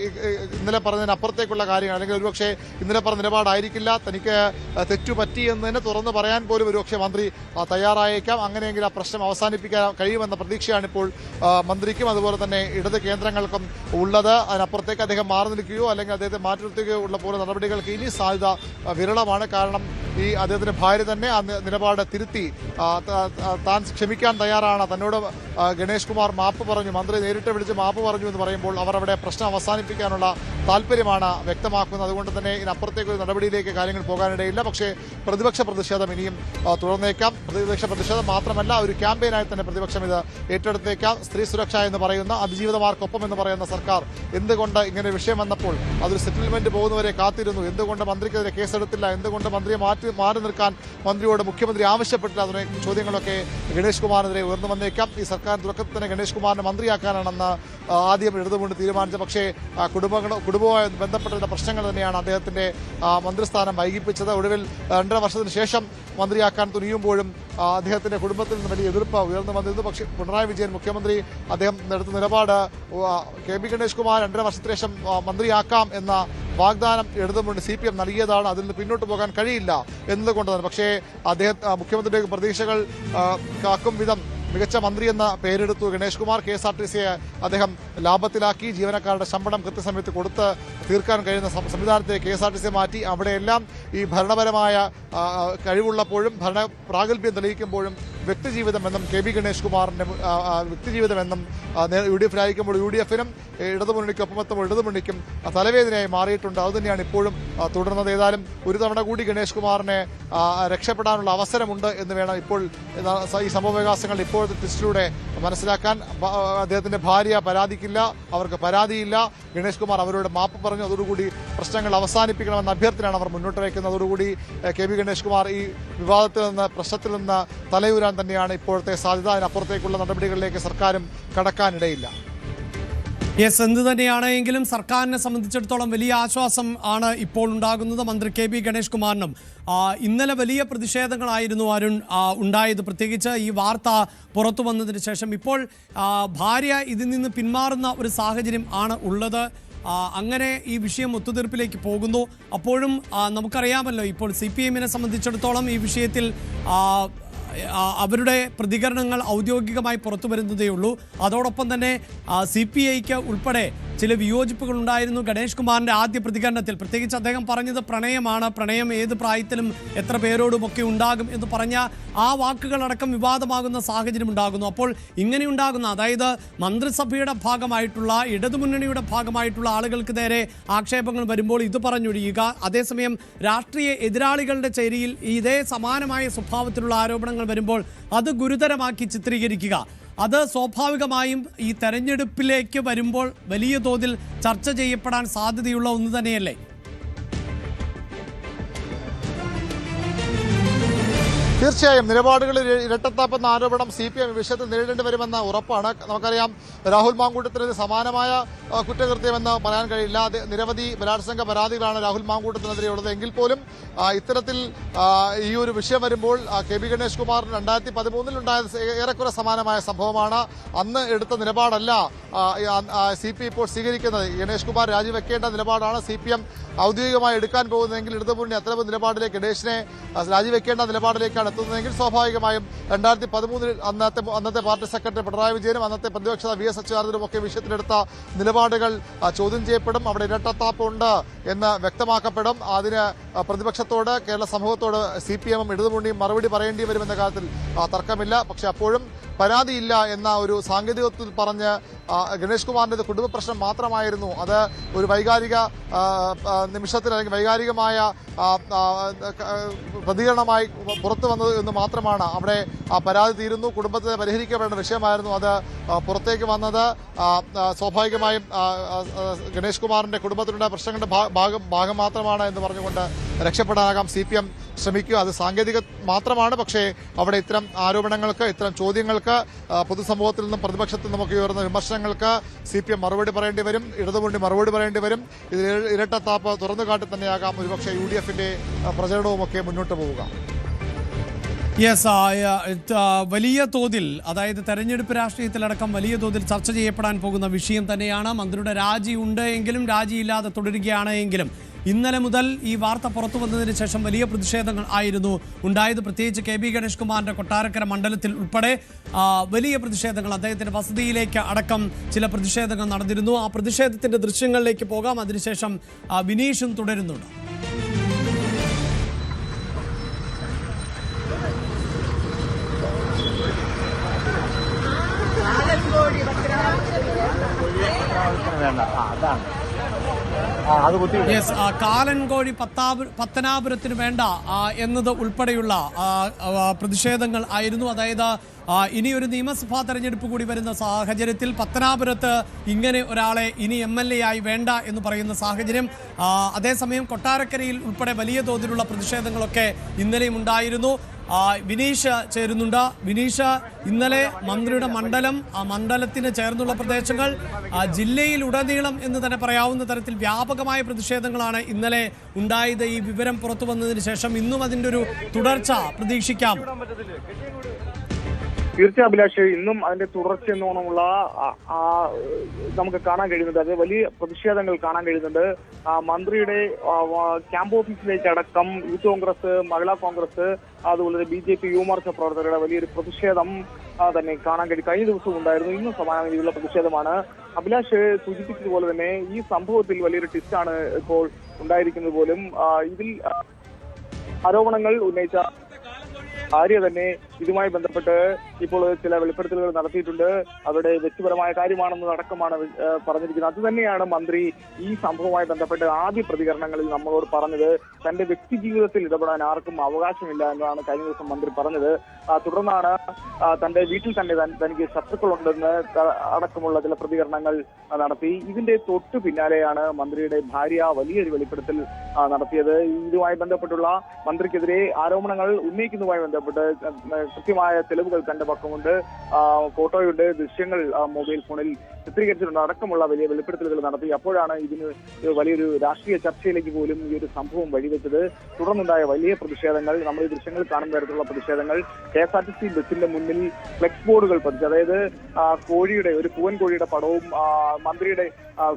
ഇന്നലെ പറഞ്ഞതിനപ്പുറത്തേക്കുള്ള കാര്യങ്ങൾ, അല്ലെങ്കിൽ ഒരുപക്ഷെ ഇന്നലെ പറഞ്ഞ നിലപാടായിരിക്കില്ല, തനിക്ക് തെറ്റുപറ്റി എന്നതിനെ തുറന്നു പറയാൻ പോലും ഒരുപക്ഷെ മന്ത്രി തയ്യാറായേക്കാം. അങ്ങനെയെങ്കിൽ ആ പ്രശ്നം അവസാനിപ്പിക്കാൻ കഴിയുമെന്ന പ്രതീക്ഷയാണ് ഇപ്പോൾ മന്ത്രിക്കും അതുപോലെ തന്നെ ഇടത് കേന്ദ്രങ്ങൾക്കും ഉള്ളത്. അതിനപ്പുറത്തേക്ക് അദ്ദേഹം മാറി നിൽക്കുകയോ അല്ലെങ്കിൽ അദ്ദേഹത്തെ മാറ്റി നിർത്തുകയോ ഉള്ള പോലെ നടപടികൾക്ക് ഇനി സാധ്യത വിരളമാണ്. കാരണം ഈ അദ്ദേഹത്തിന്റെ ഭാര്യ തന്നെ ആ നിലപാട് തിരുത്തി താൻ ക്ഷമിക്കാൻ തയ്യാറാണ്, തന്നോട് ഗണേഷ് കുമാർ മാപ്പ് പറഞ്ഞു, മന്ത്രി നേരിട്ട് വിളിച്ച് മാപ്പ് പറഞ്ഞു എന്ന് പറയുമ്പോൾ അവർ അവിടെ പ്രശ്നം അവസാനിപ്പിക്കാനുള്ള താല്പര്യമാണ് വ്യക്തമാക്കുന്നത്. അതുകൊണ്ട് തന്നെ ഇതിനപ്പുറത്തേക്ക് ഒരു നടപടിയിലേക്ക് കാര്യങ്ങൾ പോകാനിടയില്ല. പക്ഷേ പ്രതിപക്ഷ പ്രതിഷേധം ഇനിയും തുടർന്നേക്കാം. പ്രതിപക്ഷ പ്രതിഷേധം മാത്രമല്ല, ഒരു ക്യാമ്പയിനായി തന്നെ പ്രതിപക്ഷം ഇത് ഏറ്റെടുത്തേക്കാം. സ്ത്രീ സുരക്ഷ എന്ന് പറയുന്ന, അതിജീവിതമാർക്കൊപ്പം എന്ന് പറയുന്ന സർക്കാർ എന്തുകൊണ്ട് ഇങ്ങനെ വിഷയം വന്നപ്പോൾ അതൊരു സെറ്റിൽമെന്റ് പോകുന്നവരെ കാത്തിരുന്നു, എന്തുകൊണ്ട് മന്ത്രിക്കെതിരെ കേസെടുത്തില്ല, എന്തുകൊണ്ട് മന്ത്രിയെ മാറി നിൽക്കാൻ മന്ത്രിയോട് മുഖ്യമന്ത്രി ആവശ്യപ്പെട്ടില്ല, തുടങ്ങിയ ചോദ്യങ്ങളൊക്കെ ഗണേഷ് കുമാറിനെതിരെ ഉയർന്നു വന്നേക്കാം. ഈ സർക്കാർ തുടക്കത്തിൽ തന്നെ ഗണേഷ് കുമാറിനെ മന്ത്രിയാക്കാനാണെന്ന് ആദ്യം ഇടതുകൊണ്ട് തീരുമാനിച്ചത്. പക്ഷേ കുടുംബവുമായി ബന്ധപ്പെട്ട പ്രശ്നങ്ങൾ തന്നെയാണ് അദ്ദേഹത്തിന്റെ മന്ത്രിസ്ഥാനം വൈകിപ്പിച്ചത്. ഒടുവിൽ 2.5 വർഷത്തിന് ശേഷം മന്ത്രിയാക്കാൻ തുനിയുമ്പോഴും അദ്ദേഹത്തിന്റെ കുടുംബത്തിൽ നിന്ന് വലിയ എതിർപ്പ് ഉയർന്നു വന്നിരുന്നു. പക്ഷേ പിണറായി വിജയൻ മുഖ്യമന്ത്രി അദ്ദേഹം എടുത്ത നിലപാട് കെ പി ഗണേഷ് കുമാർ 2.5 വർഷത്തിന് ശേഷം മന്ത്രിയാക്കാം എന്ന വാഗ്ദാനം ഇടതുമുന്നണി CPM നൽകിയതാണ്. അതിൽ നിന്ന് പിന്നോട്ട് പോകാൻ കഴിയില്ല എന്നതുകൊണ്ട് തന്നെ. പക്ഷേ മുഖ്യമന്ത്രിയുടെ പ്രതീക്ഷകൾ കാക്കും വിധം മികച്ച മന്ത്രി എന്ന പേരെടുത്തു ഗണേഷ് കുമാർ. KSRTCയെ അദ്ദേഹം ലാഭത്തിലാക്കി. ജീവനക്കാരുടെ ശമ്പളം കൃത്യസമയത്ത് കൊടുത്ത് തീർക്കാൻ കഴിയുന്ന സംവിധാനത്തെ KSRTC മാറ്റി. അവിടെയെല്ലാം ഈ ഭരണപരമായ കഴിവുള്ളപ്പോഴും ഭരണ പ്രാഗൽഭ്യം തെളിയിക്കുമ്പോഴും വ്യക്തിജീവിതമെന്നും കെ പി ഗണേഷ് കുമാറിന്റെ വ്യക്തിജീവിതമെന്നും UDF-ലായിരിക്കുമ്പോൾ UDF-നും ഇടതുമുന്നണിക്കൊപ്പം എത്തുമ്പോൾ ഇടതുമുന്നണിക്കും തലവേദനയായി മാറിയിട്ടുണ്ട്. അതുതന്നെയാണ് ഇപ്പോഴും തുടർന്നത്. ഏതായാലും ഒരു തവണ കൂടി ഗണേഷ് കുമാറിനെ രക്ഷപ്പെടാനുള്ള അവസരമുണ്ട് എന്ന് വേണം ഇപ്പോൾ ഈ സംഭവവികാസങ്ങൾ ഇപ്പോഴത്തെ ട്വിസ്റ്റിലൂടെ മനസ്സിലാക്കാൻ. അദ്ദേഹത്തിന്റെ ഭാര്യ പരാതിക്കില്ല, അവർക്ക് പരാതിയില്ല. ഗണേഷ് കുമാർ അവരോട് മാപ്പ് പറഞ്ഞു. അതോടുകൂടി പ്രശ്നങ്ങൾ അവസാനിപ്പിക്കണമെന്ന അഭ്യർത്ഥനയാണ് അവർ മുന്നോട്ട് വയ്ക്കുന്നത്. അതോടുകൂടി കെ പി ഗണേഷ് കുമാർ ഈ വിവാദത്തിൽ നിന്ന്, പ്രശ്നത്തിൽ നിന്ന് തലയൂരാൻ തന്നെയാണ് ഇപ്പോഴത്തെ സാധ്യത. അതിനപ്പുറത്തേക്കുള്ള നടപടികളിലേക്ക് സർക്കാരും കടക്കാനിടയില്ല. യെസ്, എന്ത് തന്നെയാണെങ്കിലും സർക്കാരിനെ സംബന്ധിച്ചിടത്തോളം വലിയ ആശ്വാസം ആണ് ഇപ്പോൾ ഉണ്ടാകുന്നത്. മന്ത്രി കെ പി ഗണേഷ് കുമാറിനും ഇന്നലെ വലിയ പ്രതിഷേധങ്ങളായിരുന്നു അരുൺ ഉണ്ടായത്. പ്രത്യേകിച്ച് ഈ വാർത്ത പുറത്തു വന്നതിന് ശേഷം ഇപ്പോൾ ഭാര്യ ഇതിൽ നിന്ന് പിന്മാറുന്ന ഒരു സാഹചര്യം ആണ് ഉള്ളത്. അങ്ങനെ ഈ വിഷയം ഒത്തുതീർപ്പിലേക്ക് പോകുന്നു. അപ്പോഴും നമുക്കറിയാമല്ലോ, ഇപ്പോൾ CPM-നെ സംബന്ധിച്ചിടത്തോളം ഈ വിഷയത്തിൽ അവരുടെ പ്രതികരണങ്ങൾ ഔദ്യോഗികമായി പുറത്തു വരുന്നതേ ഉള്ളൂ. അതോടൊപ്പം തന്നെ CPI-ക്ക് ഉൾപ്പെടെ ചില വിയോജിപ്പുകൾ ഉണ്ടായിരുന്നു ഗണേഷ് കുമാറിന്റെ ആദ്യ പ്രതികരണത്തിൽ. പ്രത്യേകിച്ച് അദ്ദേഹം പറഞ്ഞത് പ്രണയമാണ്, പ്രണയം ഏത് പ്രായത്തിലും എത്ര പേരോടുമൊക്കെ ഉണ്ടാകും എന്ന് പറഞ്ഞ ആ വാക്കുകളടക്കം വിവാദമാകുന്ന സാഹചര്യം ഉണ്ടാകുന്നു. അപ്പോൾ ഇങ്ങനെയുണ്ടാകുന്ന, അതായത് മന്ത്രിസഭയുടെ ഭാഗമായിട്ടുള്ള ഇടതുമുന്നണിയുടെ ഭാഗമായിട്ടുള്ള ആളുകൾക്ക് നേരെ ആക്ഷേപങ്ങൾ വരുമ്പോൾ ഇത് പറഞ്ഞൊഴിയുക, അതേസമയം രാഷ്ട്രീയ എതിരാളികളുടെ ചേരിയിൽ ഇതേ സമാനമായ സ്വഭാവത്തിലുള്ള ആരോപണങ്ങൾ വരുമ്പോൾ അത് ഗുരുതരമാക്കി ചിത്രീകരിക്കുക, അത് സ്വാഭാവികമായും ഈ തെരഞ്ഞെടുപ്പിലേക്ക് വരുമ്പോൾ വലിയ തോതിൽ ചർച്ച ചെയ്യപ്പെടാൻ സാധ്യതയുള്ള ഒന്ന് തന്നെയല്ലേ? തീർച്ചയായും നിലപാടുകളിൽ ഇരട്ടത്താപ്പെന്ന ആരോപണം CPM വിഷയത്തിൽ നേരിടേണ്ടി വരുമെന്ന ഉറപ്പാണ്. നമുക്കറിയാം, രാഹുൽ മാങ്കൂട്ടത്തിനെതിരെ സമാനമായ കുറ്റകൃത്യമെന്ന് പറയാൻ കഴിയില്ല. നിരവധി ബലാത്സംഗ പരാതികളാണ് രാഹുൽ മാങ്കൂട്ടത്തിനെതിരെ ഉള്ളത്. എങ്കിൽ പോലും ഇത്തരത്തിൽ ഈ ഒരു വിഷയം വരുമ്പോൾ കെ പി ഗണേഷ് കുമാർ 2013 ഉണ്ടായത് ഏറെക്കുറെ സമാനമായ സംഭവമാണ്. അന്ന് എടുത്ത നിലപാടല്ല CPI ഇപ്പോൾ സ്വീകരിക്കുന്നത്. ഗണേഷ് കുമാർ രാജിവെക്കേണ്ട നിലപാടാണ് CPM ഔദ്യോഗികമായി എടുക്കാൻ പോകുന്നതെങ്കിൽ ഇടതുമുന്നണി അത്തരം നിലപാടിലേക്ക്, ഗണേഷിനെ രാജിവെക്കേണ്ട നിലപാടിലേക്കാണ് എത്തുന്നതെങ്കിൽ സ്വാഭാവികമായും 2013 അന്നത്തെ പാർട്ടി സെക്രട്ടറി പിണറായി വിജയനും അന്നത്തെ പ്രതിപക്ഷ VS അച്യുതാനന്ദനും ഒക്കെ വിഷയത്തിലെടുത്ത നിലപാടുകൾ ചോദ്യം ചെയ്യപ്പെടും. അവിടെ ഇരട്ടത്താപ്പുണ്ട് എന്ന് വ്യക്തമാക്കപ്പെടും. അതിന് പ്രതിപക്ഷത്തോട്, കേരള സമൂഹത്തോട് CPM-ഉം ഇടതുമുന്നണിയും മറുപടി പറയേണ്ടി വരുമെന്ന കാര്യത്തിൽ തർക്കമില്ല. പക്ഷെ അപ്പോഴും പരാതിയില്ല എന്ന ഒരു സാങ്കേതികത്വത്തിൽ പറഞ്ഞ് ഗണേഷ് കുമാറിൻ്റെ കുടുംബ പ്രശ്നം മാത്രമായിരുന്നു, അത് ഒരു വൈകാരിക നിമിഷത്തിൽ അല്ലെങ്കിൽ വൈകാരികമായ പ്രതികരണമായി പുറത്തു വന്നത് എന്ന് മാത്രമാണ്. അവിടെ പരാതി തീരുന്നു, കുടുംബത്തെ പരിഹരിക്കപ്പെടേണ്ട വിഷയമായിരുന്നു അത് പുറത്തേക്ക് വന്നത്. സ്വാഭാവികമായും ഗണേഷ് കുമാറിന്റെ കുടുംബത്തിലുള്ള പ്രശ്നങ്ങളുടെ ഭാഗം മാത്രമാണ് എന്ന് പറഞ്ഞുകൊണ്ട് രക്ഷപ്പെടാനാകാം CPM ശ്രമിക്കുക. അത് സാങ്കേതിക മാത്രമാണ്. പക്ഷേ അവിടെ ഇത്തരം ആരോപണങ്ങൾക്ക്, ഇത്തരം ചോദ്യങ്ങൾക്ക്, പൊതുസമൂഹത്തിൽ നിന്നും പ്രതിപക്ഷത്തിൽ നിന്നുമൊക്കെ ഉയർന്ന വിമർശനങ്ങൾക്ക് CPM മറുപടി പറയേണ്ടി വരും, ഇടതുമുന്നണി മറുപടി പറയേണ്ടി വരും. ഇതിൽ ഇരട്ടത്താപ്പ് തുറന്നുകാട്ടി തന്നെയാകാം ഒരുപക്ഷെ UDF-ന്റെ പ്രചരണവുമൊക്കെ മുന്നോട്ട് പോവുക. യെസ്, വലിയ തോതിൽ, അതായത് തെരഞ്ഞെടുപ്പ് രാഷ്ട്രീയത്തിലടക്കം വലിയ തോതിൽ ചർച്ച ചെയ്യപ്പെടാൻ പോകുന്ന വിഷയം തന്നെയാണ്. മന്ത്രിയുടെ രാജി ഉണ്ട് എങ്കിലും രാജിയില്ലാതെ തുടരുകയാണ് എങ്കിലും ഇന്നലെ മുതൽ ഈ വാർത്ത പുറത്തു വന്നതിന് ശേഷം വലിയ പ്രതിഷേധങ്ങൾ ആയിരുന്നു ഉണ്ടായത്. പ്രത്യേകിച്ച് കെ പി ഗണേഷ് കുമാറിന്റെ കൊട്ടാരക്കര മണ്ഡലത്തിൽ ഉൾപ്പെടെ വലിയ പ്രതിഷേധങ്ങൾ, അദ്ദേഹത്തിന്റെ വസതിയിലേക്ക് അടക്കം ചില പ്രതിഷേധങ്ങൾ നടന്നിരുന്നു. ആ പ്രതിഷേധത്തിന്റെ ദൃശ്യങ്ങളിലേക്ക് പോകാം. അതിനുശേഷം വിനീഷും തുടരുന്നുണ്ട്. യെസ്, കാലൻകോഴി പത്തനാപുരത്തിന് വേണ്ട എന്നത് ഉൾപ്പെടെയുള്ള പ്രതിഷേധങ്ങൾ ആയിരുന്നു. അതായത് ഇനിയൊരു നിയമസഭാ തെരഞ്ഞെടുപ്പ് കൂടി വരുന്ന സാഹചര്യത്തിൽ പത്തനാപുരത്ത് ഇങ്ങനെ ഒരാളെ ഇനി MLA ആയി വേണ്ട എന്ന് പറയുന്ന സാഹചര്യം. അതേസമയം കൊട്ടാരക്കരയിൽ ഉൾപ്പെടെ വലിയ തോതിലുള്ള പ്രതിഷേധങ്ങളൊക്കെ ഇന്നലെയും ഉണ്ടായിരുന്നു. വിനീഷ് ചേരുന്നുണ്ട്. വിനീഷ്, ഇന്നലെ മന്ത്രിയുടെ മണ്ഡലം, ആ മണ്ഡലത്തിന് ചേർന്നുള്ള പ്രദേശങ്ങൾ, ജില്ലയിൽ ഉടനീളം എന്ന് തന്നെ പറയാവുന്ന തരത്തിൽ വ്യാപകമായ പ്രതിഷേധങ്ങളാണ് ഇന്നലെ ഉണ്ടായത്. ഈ വിവരം പുറത്തു വന്നതിന് ശേഷം ഇന്നും അതിൻ്റെ ഒരു തുടർച്ച പ്രതീക്ഷിക്കാം. തീർച്ചയായും അഭിലാഷ്, ഇന്നും അതിന്റെ തുടർച്ച എന്നോണമുള്ള നമുക്ക് കാണാൻ കഴിയുന്നുണ്ട്. അത് വലിയ പ്രതിഷേധങ്ങൾ കാണാൻ കഴിയുന്നുണ്ട്. മന്ത്രിയുടെ ക്യാമ്പ് ഓഫീസിലേക്ക് അടക്കം യൂത്ത് കോൺഗ്രസ്, മഹിളാ കോൺഗ്രസ്, അതുപോലെ BJP യുവമോർച്ച പ്രവർത്തകരുടെ വലിയൊരു പ്രതിഷേധം തന്നെ കാണാൻ കഴിയും. കഴിഞ്ഞ ദിവസവും ഉണ്ടായിരുന്നു. ഇന്നും സമാന രീതിയിലുള്ള പ്രതിഷേധമാണ്. അഭിലാഷ് സൂചിപ്പിച്ചതുപോലെ തന്നെ ഈ സംഭവത്തിൽ വലിയൊരു ട്വിസ്റ്റാണ് ഇപ്പോൾ ഉണ്ടായിരിക്കുന്നത് പോലും. ഇതിൽ ആരോപണങ്ങൾ ഉന്നയിച്ച ഭാര്യ തന്നെ ഇതുമായി ബന്ധപ്പെട്ട് ഇപ്പോൾ ചില വെളിപ്പെടുത്തലുകൾ നടത്തിയിട്ടുണ്ട്. അവരുടെ വ്യക്തിപരമായ കാര്യമാണെന്ന് അടക്കമാണ് പറഞ്ഞിരിക്കുന്നത്. അത് തന്നെയാണ് മന്ത്രി ഈ സംഭവവുമായി ബന്ധപ്പെട്ട് ആദ്യ പ്രതികരണങ്ങളിൽ നമ്മളോട് പറഞ്ഞത്. തന്റെ വ്യക്തി ജീവിതത്തിൽ ഇടപെടാൻ ആർക്കും അവകാശമില്ല എന്നതാണ് കഴിഞ്ഞ ദിവസം മന്ത്രി പറഞ്ഞത്. തുടർന്നാണ് തന്റെ വീട്ടിൽ തന്നെ തനിക്ക് ശത്രുക്കളുണ്ടെന്ന് അടക്കമുള്ള ചില പ്രതികരണങ്ങൾ നടത്തി. ഇതിന്റെ തൊട്ടു പിന്നാലെയാണ് മന്ത്രിയുടെ ഭാര്യ വലിയൊരു വെളിപ്പെടുത്തൽ നടത്തിയത്. ഇതുമായി ബന്ധപ്പെട്ടുള്ള മന്ത്രിക്കെതിരെ ആരോപണങ്ങൾ ഉന്നയിക്കുന്നതുമായി ബന്ധപ്പെട്ട് കൃത്യമായ തെളിവുകൾ തന്റെ പക്കമുണ്ട്, ഫോട്ടോയുണ്ട്, ദൃശ്യങ്ങൾ മൊബൈൽ ഫോണിൽ ചിത്രീകരിച്ചിട്ടുണ്ട് അടക്കമുള്ള വലിയ വെളിപ്പെടുത്തലുകൾ നടത്തി. അപ്പോഴാണ് ഇതിന് വലിയൊരു രാഷ്ട്രീയ ചർച്ചയിലേക്ക് പോലും ഈ ഒരു സംഭവം വഴിവെച്ചത്. തുടർന്നുണ്ടായ വലിയ പ്രതിഷേധങ്ങൾ, നമ്മൾ ഈ ദൃശ്യങ്ങൾ കാണുന്ന തരത്തിലുള്ള പ്രതിഷേധങ്ങൾ, KSRTC ബസിന്റെ മുന്നിൽ ഫ്ലെക്സ് ബോർഡുകൾ പതിച്ച്, അതായത് കോഴിയുടെ, ഒരു പൂവൻ കോഴിയുടെ പടവും മന്ത്രിയുടെ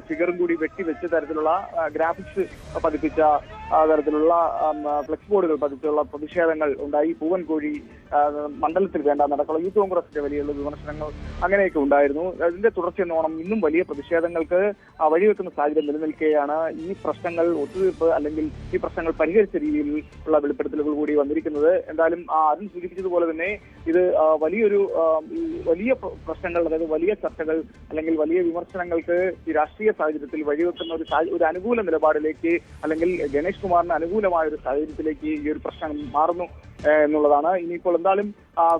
ഫിഗറും കൂടി വെട്ടിവെച്ച തരത്തിലുള്ള ഗ്രാഫിക്സ് പതിപ്പിച്ച തരത്തിലുള്ള ഫ്ലെക്സ് ബോർഡുകൾ പതിച്ചുള്ള പ്രതിഷേധങ്ങൾ ഉണ്ടായി. പൂവൻ കോഴി മണ്ഡലത്തിൽ വേണ്ട നടക്കുള്ള യൂത്ത് കോൺഗ്രസിന്റെ വലിയ വിമർശനങ്ങൾ അങ്ങനെയൊക്കെ ഉണ്ടായിരുന്നു. അതിന്റെ തുടർച്ചയെന്നോണം ഇന്നും വലിയ പ്രതിഷേധങ്ങൾക്ക് വഴിവെക്കുന്ന സാഹചര്യം നിലനിൽക്കുകയാണ്. ഈ പ്രശ്നങ്ങൾ ഒത്തുതീർപ്പ് അല്ലെങ്കിൽ ഈ പ്രശ്നങ്ങൾ പരിഹരിച്ച രീതിയിലുള്ള വെളിപ്പെടുത്തലുകൾ കൂടി വന്നിരിക്കുന്നത്. എന്തായാലും അരുൺ സൂചിപ്പിച്ചതുപോലെ തന്നെ ഇത് വലിയ പ്രശ്നങ്ങൾ, അതായത് വലിയ ചർച്ചകൾ അല്ലെങ്കിൽ വലിയ വിമർശനങ്ങൾക്ക് ഈ രാഷ്ട്രീയ സാഹചര്യത്തിൽ വഴിവെക്കുന്ന ഒരു അനുകൂല നിലപാടിലേക്ക്, അല്ലെങ്കിൽ ഗണേഷ് കുമാറിന് അനുകൂലമായ ഒരു സാഹചര്യത്തിലേക്ക് ഈ ഒരു പ്രശ്നം മാറുന്നു എന്നുള്ളതാണ്. ഇനിയിപ്പോൾ എന്തായാലും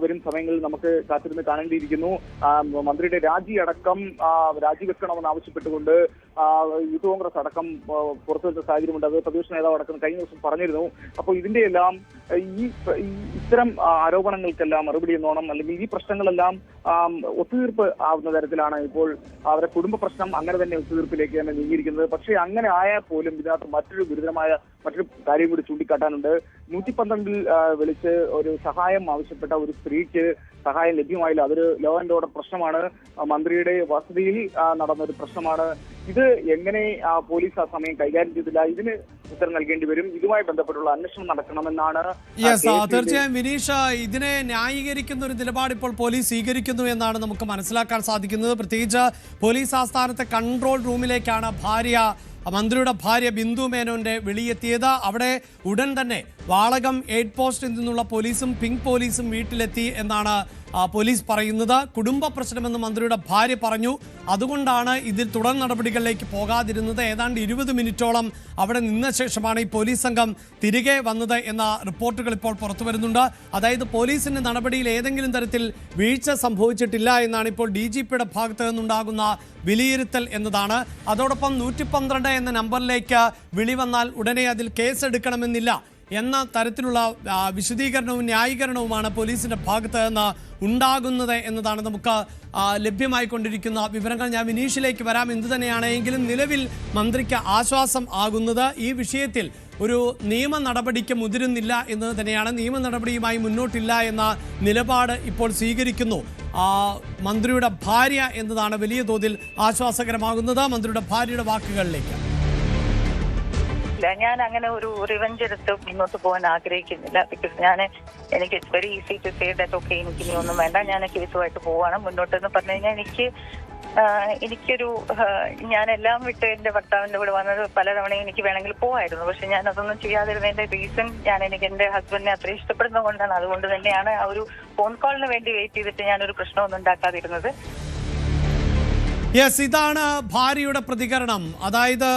വരും സമയങ്ങളിൽ നമുക്ക് കാത്തിരുന്ന് കാണേണ്ടിയിരിക്കുന്നു. മന്ത്രിയുടെ രാജിവെക്കണമെന്ന് ആവശ്യപ്പെട്ടുകൊണ്ട് യൂത്ത് കോൺഗ്രസ് അടക്കം പുറത്തുവച്ച സാഹചര്യമുണ്ട്. അത് പ്രതിപക്ഷ നേതാവ് അടക്കം കഴിഞ്ഞ ദിവസം പറഞ്ഞിരുന്നു. അപ്പോൾ ഇതിന്റെ എല്ലാം ഇത്തരം ആരോപണങ്ങൾക്കെല്ലാം മറുപടി എന്നോണം, അല്ലെങ്കിൽ ഈ പ്രശ്നങ്ങളെല്ലാം ഒത്തുതീർപ്പ് ആവുന്ന തരത്തിലാണ് ഇപ്പോൾ അവരുടെ കുടുംബ പ്രശ്നം അങ്ങനെ തന്നെ ഒത്തുതീർപ്പിലേക്ക് തന്നെ നീങ്ങിയിരിക്കുന്നത്. പക്ഷേ അങ്ങനെ ആയാൽ പോലും ഇതിനകത്ത് മറ്റൊരു കാര്യം കൂടി ചൂണ്ടിക്കാട്ടാനുണ്ട്. 112 വിളിച്ച് ഒരു സഹായം ആവശ്യപ്പെട്ട ഒരു സ്ത്രീക്ക് സഹായം ലഭ്യമായില്ല. അതൊരു ലോ ആൻഡ് ഓർഡർ പ്രശ്നമാണ്. മന്ത്രിയുടെ വസതിയിൽ നടന്നൊരു പ്രശ്നമാണ്. ഇത് എങ്ങനെ പോലീസ് ആ സമയം കൈകാര്യം ചെയ്തില്ല? ഇതിന് ഉത്തരം നൽകേണ്ടി വരും. ഇതുമായി ബന്ധപ്പെട്ടുള്ള അന്വേഷണം നടക്കണമെന്നാണ്. തീർച്ചയായും വിനീഷ്, ഇതിനെ ന്യായീകരിക്കുന്ന ഒരു നിലപാട് ഇപ്പോൾ പോലീസ് സ്വീകരിക്കുന്നു എന്നാണ് നമുക്ക് മനസ്സിലാക്കാൻ സാധിക്കുന്നത്. പ്രത്യേകിച്ച് പോലീസ് ആസ്ഥാനത്തെ കൺട്രോൾ റൂമിലേക്കാണ് മന്ത്രിയുടെ ഭാര്യ ബിന്ദു മേനോന്റെ വിളിയെത്തിയത്. അവിടെ ഉടൻ തന്നെ വാളകം 8 പോസ്റ്റിൽ നിന്നുള്ള പോലീസും പിങ്ക് പോലീസും വീട്ടിലെത്തി എന്നാണ് പോലീസ് പറയുന്നത്. കുടുംബ പ്രശ്നമെന്ന് മന്ത്രിയുടെ ഭാര്യ പറഞ്ഞു. അതുകൊണ്ടാണ് ഇതിൽ തുടർ നടപടികളിലേക്ക് പോകാതിരുന്നത്. ഏതാണ്ട് 20 മിനിറ്റോളം അവിടെ നിന്ന ശേഷമാണ് ഈ പോലീസ് സംഘം തിരികെ വന്നത് എന്ന റിപ്പോർട്ടുകൾ ഇപ്പോൾ പുറത്തു വരുന്നുണ്ട്. അതായത് പോലീസിന്റെ നടപടിയിൽ ഏതെങ്കിലും തരത്തിൽ വീഴ്ച സംഭവിച്ചിട്ടില്ല എന്നാണ് ഇപ്പോൾ DGPയുടെ ഭാഗത്ത് നിന്നുണ്ടാകുന്ന വിലയിരുത്തൽ എന്നതാണ്. അതോടൊപ്പം 112 എന്ന നമ്പറിലേക്ക് വിളി വന്നാൽ ഉടനെ അതിൽ കേസെടുക്കണമെന്നില്ല എന്ന തരത്തിലുള്ള വിശദീകരണവും ന്യായീകരണവുമാണ് പോലീസിന്റെ ഭാഗത്ത് നിന്ന് ഉണ്ടാകുന്നത് എന്നതാണ് നമുക്ക് ലഭ്യമായിക്കൊണ്ടിരിക്കുന്ന വിവരങ്ങൾ. ഞാൻ വിനീഷിലേക്ക് വരാം. എന്തു തന്നെയാണെങ്കിലും നിലവിൽ മന്ത്രിക്ക് ആശ്വാസം ആകുന്നത് ഈ വിഷയത്തിൽ ഒരു നിയമ നടപടിക്ക് മുതിരുന്നില്ല എന്ന് തന്നെയാണ്. നിയമ നടപടിയുമായി മുന്നോട്ടില്ല എന്ന നിലപാട് ഇപ്പോൾ സ്വീകരിക്കുന്നു മന്ത്രിയുടെ ഭാര്യ എന്നതാണ് വലിയ തോതിൽ ആശ്വാസകരമാകുന്നത്. മന്ത്രിയുടെ ഭാര്യയുടെ വാക്കുകളിലേക്ക്. ഞാൻ അങ്ങനെ ഒരു റിവെഞ്ച് എടുത്ത് മുന്നോട്ട് പോകാൻ ആഗ്രഹിക്കുന്നില്ല. ബിക്കോസ് എനിക്ക് it's very easy to say that okay, എനിക്ക് ഇനി ഒന്നും വേണ്ട, ഞാൻ കേസുമായിട്ട് പോവാണ് മുന്നോട്ട് എന്ന് പറഞ്ഞു കഴിഞ്ഞാൽ എനിക്കൊരു ഞാനെല്ലാം വിട്ട് എന്റെ ഭർത്താവിന്റെ കൂടെ വന്നത് പലതവണയും എനിക്ക് വേണമെങ്കിൽ പോവായിരുന്നു. പക്ഷെ ഞാൻ അതൊന്നും ചെയ്യാതിരുന്നതിന്റെ റീസൺ എനിക്ക് എന്റെ ഹസ്ബൻഡിനെ അത്ര ഇഷ്ടപ്പെടുന്നത് കൊണ്ടാണ്. അതുകൊണ്ട് തന്നെയാണ് ആ ഒരു ഫോൺ കോളിന് വേണ്ടി വെയിറ്റ് ചെയ്തിട്ട് ഞാനൊരു പ്രശ്നമൊന്നും ഉണ്ടാക്കാതിരുന്നത്. യെസ്, ഇതാണ് ഭാര്യയുടെ പ്രതികരണം. അതായത്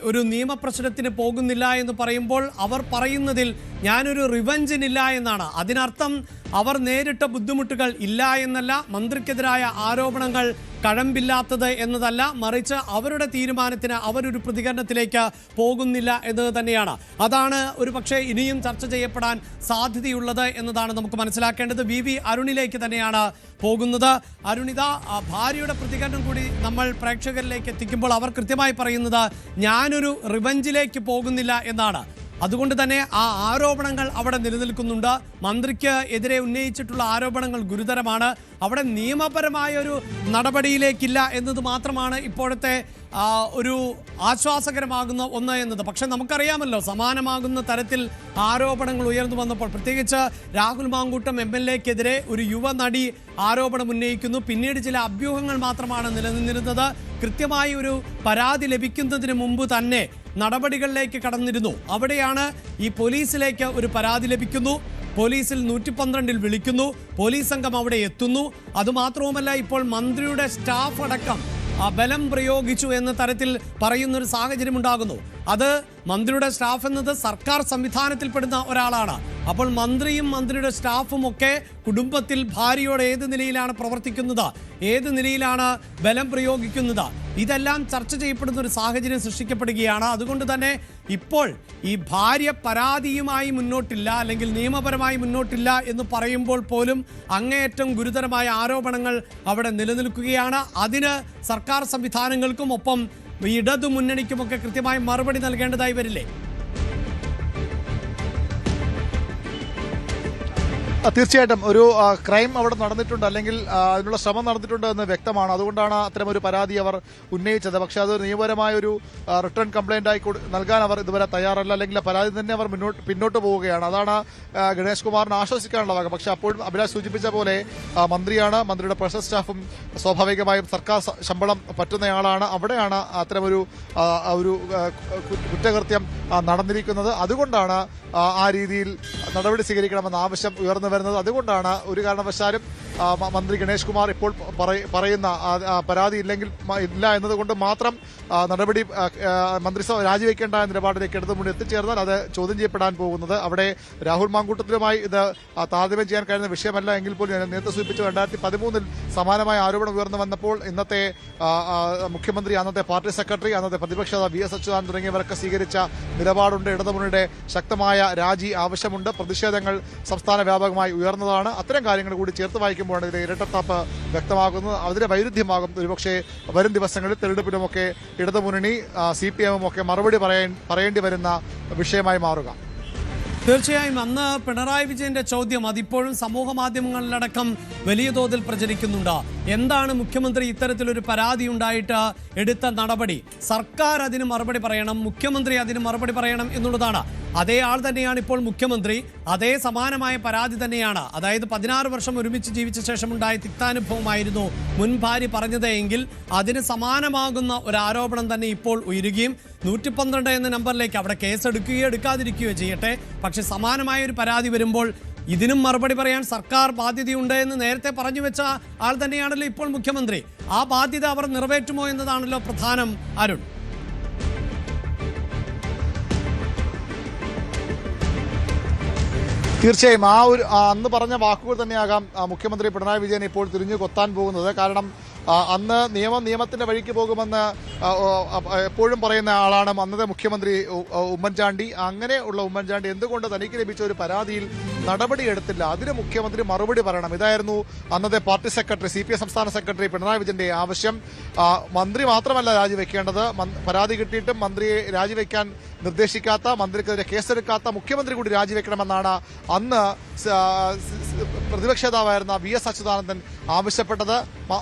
ഒരു നിയമപ്രശ്നത്തിന് പോകുന്നില്ല എന്ന് പറയുമ്പോൾ അവർ പറയുന്നതിൽ ഞാനൊരു റിവഞ്ചിനില്ല എന്നാണ്. അതിനർത്ഥം അവർ നേരിട്ട ബുദ്ധിമുട്ടുകൾ ഇല്ല എന്നല്ല, മന്ത്രിക്കെതിരായ ആരോപണങ്ങൾ കഴമ്പില്ലാത്തത് എന്നതല്ല, മറിച്ച് അവരുടെ തീരുമാനത്തിന് അവരൊരു പ്രതികരണത്തിലേക്ക് പോകുന്നില്ല എന്നത് തന്നെയാണ്. അതാണ് ഒരു പക്ഷേ ഇനിയും ചർച്ച ചെയ്യപ്പെടാൻ സാധ്യതയുള്ളത് എന്നതാണ് നമുക്ക് മനസ്സിലാക്കേണ്ടത്. വി അരുണിലേക്ക് തന്നെയാണ് പോകുന്നത്. അരുണിത, ഭാര്യയുടെ പ്രതികരണം കൂടി നമ്മൾ പ്രേക്ഷകരിലേക്ക് എത്തിക്കുമ്പോൾ അവർ കൃത്യമായി പറയുന്നത് ഞാനൊരു റിവഞ്ചിലേക്ക് പോകുന്നില്ല എന്നാണ്. അതുകൊണ്ട് തന്നെ ആ ആരോപണങ്ങൾ അവിടെ നിലനിൽക്കുന്നുണ്ട്. മന്ത്രിക്ക് എതിരെ ഉന്നയിച്ചിട്ടുള്ള ആരോപണങ്ങൾ ഗുരുതരമാണ്. അവിടെ നിയമപരമായ ഒരു നടപടിയിലേക്കില്ല എന്നത് മാത്രമാണ് ഇപ്പോഴത്തെ ഒരു ആശ്വാസകരമാകുന്ന ഒന്ന് എന്നത്. പക്ഷെ നമുക്കറിയാമല്ലോ, സമാനമാകുന്ന തരത്തിൽ ആരോപണങ്ങൾ ഉയർന്നു വന്നപ്പോൾ, പ്രത്യേകിച്ച് രാഹുൽ മാങ്കൂട്ടം MLA-ക്കെതിരെ ഒരു യുവനടി ആരോപണം ഉന്നയിക്കുന്നു. പിന്നീട് ചില അഭ്യൂഹങ്ങൾ മാത്രമാണ് നിലനിന്നിരുന്നത്. കൃത്യമായി ഒരു പരാതി ലഭിക്കുന്നതിന് മുമ്പ് തന്നെ നടപടികളിലേക്ക് കടന്നിരുന്നു. അവിടെയാണ് ഈ പോലീസിലേക്ക് ഒരു പരാതി ലഭിക്കുന്നു. പോലീസിൽ 112-ൽ വിളിക്കുന്നു. പോലീസ് സംഘം അവിടെ എത്തുന്നു. അതുമാത്രവുമല്ല, ഇപ്പോൾ മന്ത്രിയുടെ സ്റ്റാഫ് അടക്കം ബലം പ്രയോഗിച്ചു എന്ന തരത്തിൽ പറയുന്നൊരു സാഹചര്യം ഉണ്ടാകുന്നു. അത് മന്ത്രിയുടെ സ്റ്റാഫ് എന്നത് സർക്കാർ സംവിധാനത്തിൽപ്പെടുന്ന ഒരാളാണ്. അപ്പോൾ മന്ത്രിയും മന്ത്രിയുടെ സ്റ്റാഫും ഒക്കെ കുടുംബത്തിൽ ഭാര്യയോട് ഏത് നിലയിലാണ് പ്രവർത്തിക്കുന്നത്, ഏത് നിലയിലാണ് ബലം പ്രയോഗിക്കുന്നത്, ഇതെല്ലാം ചർച്ച ചെയ്യപ്പെടുന്ന ഒരു സാഹചര്യം സൃഷ്ടിക്കപ്പെടുകയാണ്. അതുകൊണ്ട് തന്നെ ഇപ്പോൾ ഈ ഭാര്യ പരാതിയുമായി മുന്നോട്ടില്ല, അല്ലെങ്കിൽ നിയമപരമായി മുന്നോട്ടില്ല എന്ന് പറയുമ്പോൾ പോലും അങ്ങേയറ്റം ഗുരുതരമായ ആരോപണങ്ങൾ അവിടെ നിലനിൽക്കുകയാണ്. അതിന് സർക്കാർ സംവിധാനങ്ങൾക്കും ഒപ്പം ഇടതു മുന്നണിക്കുമൊക്കെ കൃത്യമായി മറുപടി നൽകേണ്ടതായി വരില്ലേ? തീർച്ചയായിട്ടും ഒരു ക്രൈം അവിടെ നടന്നിട്ടുണ്ട്, അല്ലെങ്കിൽ അതിനുള്ള ശ്രമം നടന്നിട്ടുണ്ട് എന്ന് വ്യക്തമാണ്. അതുകൊണ്ടാണ് അത്തരമൊരു പരാതി അവർ ഉന്നയിച്ചത്. പക്ഷേ അത് നിയമപരമായ ഒരു റിട്ടേൺ കംപ്ലൈന്റ് ആയി നൽകാൻ അവർ ഇതുവരെ തയ്യാറല്ല, അല്ലെങ്കിൽ പരാതി തന്നെ അവർ പിന്നോട്ട് പോവുകയാണ്. അതാണ് ഗണേഷ് കുമാറിന് ആശ്വസിക്കാനുള്ള ഭാഗം. പക്ഷേ അപ്പോഴും അഭിലാഷ് സൂചിപ്പിച്ച പോലെ മന്ത്രിയാണ്, മന്ത്രിയുടെ പേഴ്സണൽ സ്റ്റാഫും സ്വാഭാവികമായും സർക്കാർ ശമ്പളം പറ്റുന്നയാളാണ്. അവിടെയാണ് അത്തരമൊരു കുറ്റകൃത്യം നടന്നിരിക്കുന്നത്. അതുകൊണ്ടാണ് ആ രീതിയിൽ നടപടി സ്വീകരിക്കണമെന്ന ആവശ്യം ഉയർന്നു വരുന്നത്. അതുകൊണ്ടാണ് ഒരു കാരണവശാലും മന്ത്രി ഗണേഷ് കുമാർ ഇപ്പോൾ പറയുന്ന പരാതി ഇല്ല എന്നതുകൊണ്ട് മാത്രം നടപടി മന്ത്രിസഭ രാജിവെക്കേണ്ട നിലപാടിലേക്ക് ഇടതുമുന്നണി എത്തിച്ചേർന്നാൽ അത് ചോദ്യം ചെയ്യപ്പെടാൻ പോകുന്നത്. അവിടെ രാഹുൽ മാങ്കൂട്ടത്തിലുമായി ഇത് താരതമ്യം ചെയ്യാൻ കഴിയുന്ന വിഷയമല്ല എങ്കിൽ പോലും ഞാൻ നേരത്തെ സൂചിപ്പിച്ചു 2013-ൽ സമാനമായ ആരോപണം ഉയർന്നു വന്നപ്പോൾ ഇന്നത്തെ മുഖ്യമന്ത്രി, അന്നത്തെ പാർട്ടി സെക്രട്ടറി, അന്നത്തെ പ്രതിപക്ഷ VS അച്യുതാനന്ദൻ തുടങ്ങിയവരൊക്കെ സ്വീകരിച്ച നിലപാടുണ്ട്. ഇടതുമുന്നണിയുടെ ശക്തമായ രാജി ആവശ്യമുണ്ട്. പ്രതിഷേധങ്ങൾ സംസ്ഥാന വ്യാപകമായി ഉയർന്നതാണ്. അത്തരം കാര്യങ്ങൾ കൂടി ചേർത്ത് വായിക്കുമ്പോഴാണ് ഇതിന്റെ ഇരട്ടത്താപ്പ് വ്യക്തമാകുന്നത്. അതിന്റെ വൈരുദ്ധ്യമാകും ഒരുപക്ഷെ വരും ദിവസങ്ങളിൽ തെരഞ്ഞെടുപ്പിലുമൊക്കെ ഇടതുമുന്നണി CPM ഒക്കെ മറുപടി പറയേണ്ടി വരുന്ന വിഷയമായി മാറുക. തീർച്ചയായും അന്ന് പിണറായി വിജയന്റെ ചോദ്യം അതിപ്പോഴും സമൂഹ മാധ്യമങ്ങളിലടക്കം വലിയ തോതിൽ പ്രചരിക്കുന്നുണ്ട്. എന്താണ് മുഖ്യമന്ത്രി ഇത്തരത്തിലൊരു പരാതി ഉണ്ടായിട്ട് എടുത്ത നടപടി? സർക്കാർ അതിന് മറുപടി പറയണം, മുഖ്യമന്ത്രി അതിന് മറുപടി പറയണം എന്നുള്ളതാണ്. അതേ ആൾ തന്നെയാണ് ഇപ്പോൾ മുഖ്യമന്ത്രി. അതേ സമാനമായ പരാതി തന്നെയാണ്. അതായത് 16 വർഷം ഒരുമിച്ച് ജീവിച്ച ശേഷമുണ്ടായ തിക്താനുഭവമായിരുന്നു മുൻ ഭാര്യ പറഞ്ഞത് എങ്കിൽ അതിന് സമാനമാകുന്ന ഒരു ആരോപണം തന്നെ ഇപ്പോൾ ഉയരുകയും 112 എന്ന നമ്പറിലേക്ക് അവിടെ കേസെടുക്കുകയോ എടുക്കാതിരിക്കുകയോ ചെയ്യട്ടെ, പക്ഷെ സമാനമായ ഒരു പരാതി വരുമ്പോൾ ഇതിനും മറുപടി പറയാൻ സർക്കാർ ബാധ്യതയുണ്ട് എന്ന് നേരത്തെ പറഞ്ഞു വെച്ച ആൾ തന്നെയാണല്ലോ ഇപ്പോൾ മുഖ്യമന്ത്രി. ആ ബാധ്യത അവർ നിറവേറ്റുമോ എന്നതാണല്ലോ പ്രധാനം. അരുൺ, തീർച്ചയായും അന്ന് പറഞ്ഞ വാക്കുകൾ തന്നെയാകാം മുഖ്യമന്ത്രി പിണറായി വിജയൻ ഇപ്പോൾ തിരിഞ്ഞു കൊത്താൻ പോകുന്നത്. കാരണം അന്ന് നിയമത്തിന്റെ വഴിക്ക് പോകുമെന്ന് എപ്പോഴും പറയുന്ന ആളാണ് അന്നത്തെ മുഖ്യമന്ത്രി ഉമ്മൻചാണ്ടി. അങ്ങനെയുള്ള ഉമ്മൻചാണ്ടി എന്തുകൊണ്ട് തനിക്ക് ലഭിച്ച ഒരു പരാതിയിൽ നടപടിയെടുത്തില്ല? അതിന് മുഖ്യമന്ത്രി മറുപടി പറയണം. ഇതായിരുന്നു അന്നത്തെ പാർട്ടി സെക്രട്ടറി, CPM സംസ്ഥാന സെക്രട്ടറി പിണറായി വിജയന്റെ ആവശ്യം. മന്ത്രി മാത്രമല്ല രാജിവെക്കേണ്ടത്, പരാതി കിട്ടിയിട്ടും മന്ത്രിയെ രാജിവെക്കാൻ നിർദ്ദേശിക്കാത്ത, മന്ത്രിക്കെതിരെ കേസെടുക്കാത്ത മുഖ്യമന്ത്രി കൂടി രാജിവെക്കണമെന്നാണ് അന്ന് പ്രതിപക്ഷ നേതാവായിരുന്ന VS അച്യുതാനന്ദൻ ആവശ്യപ്പെട്ടത്.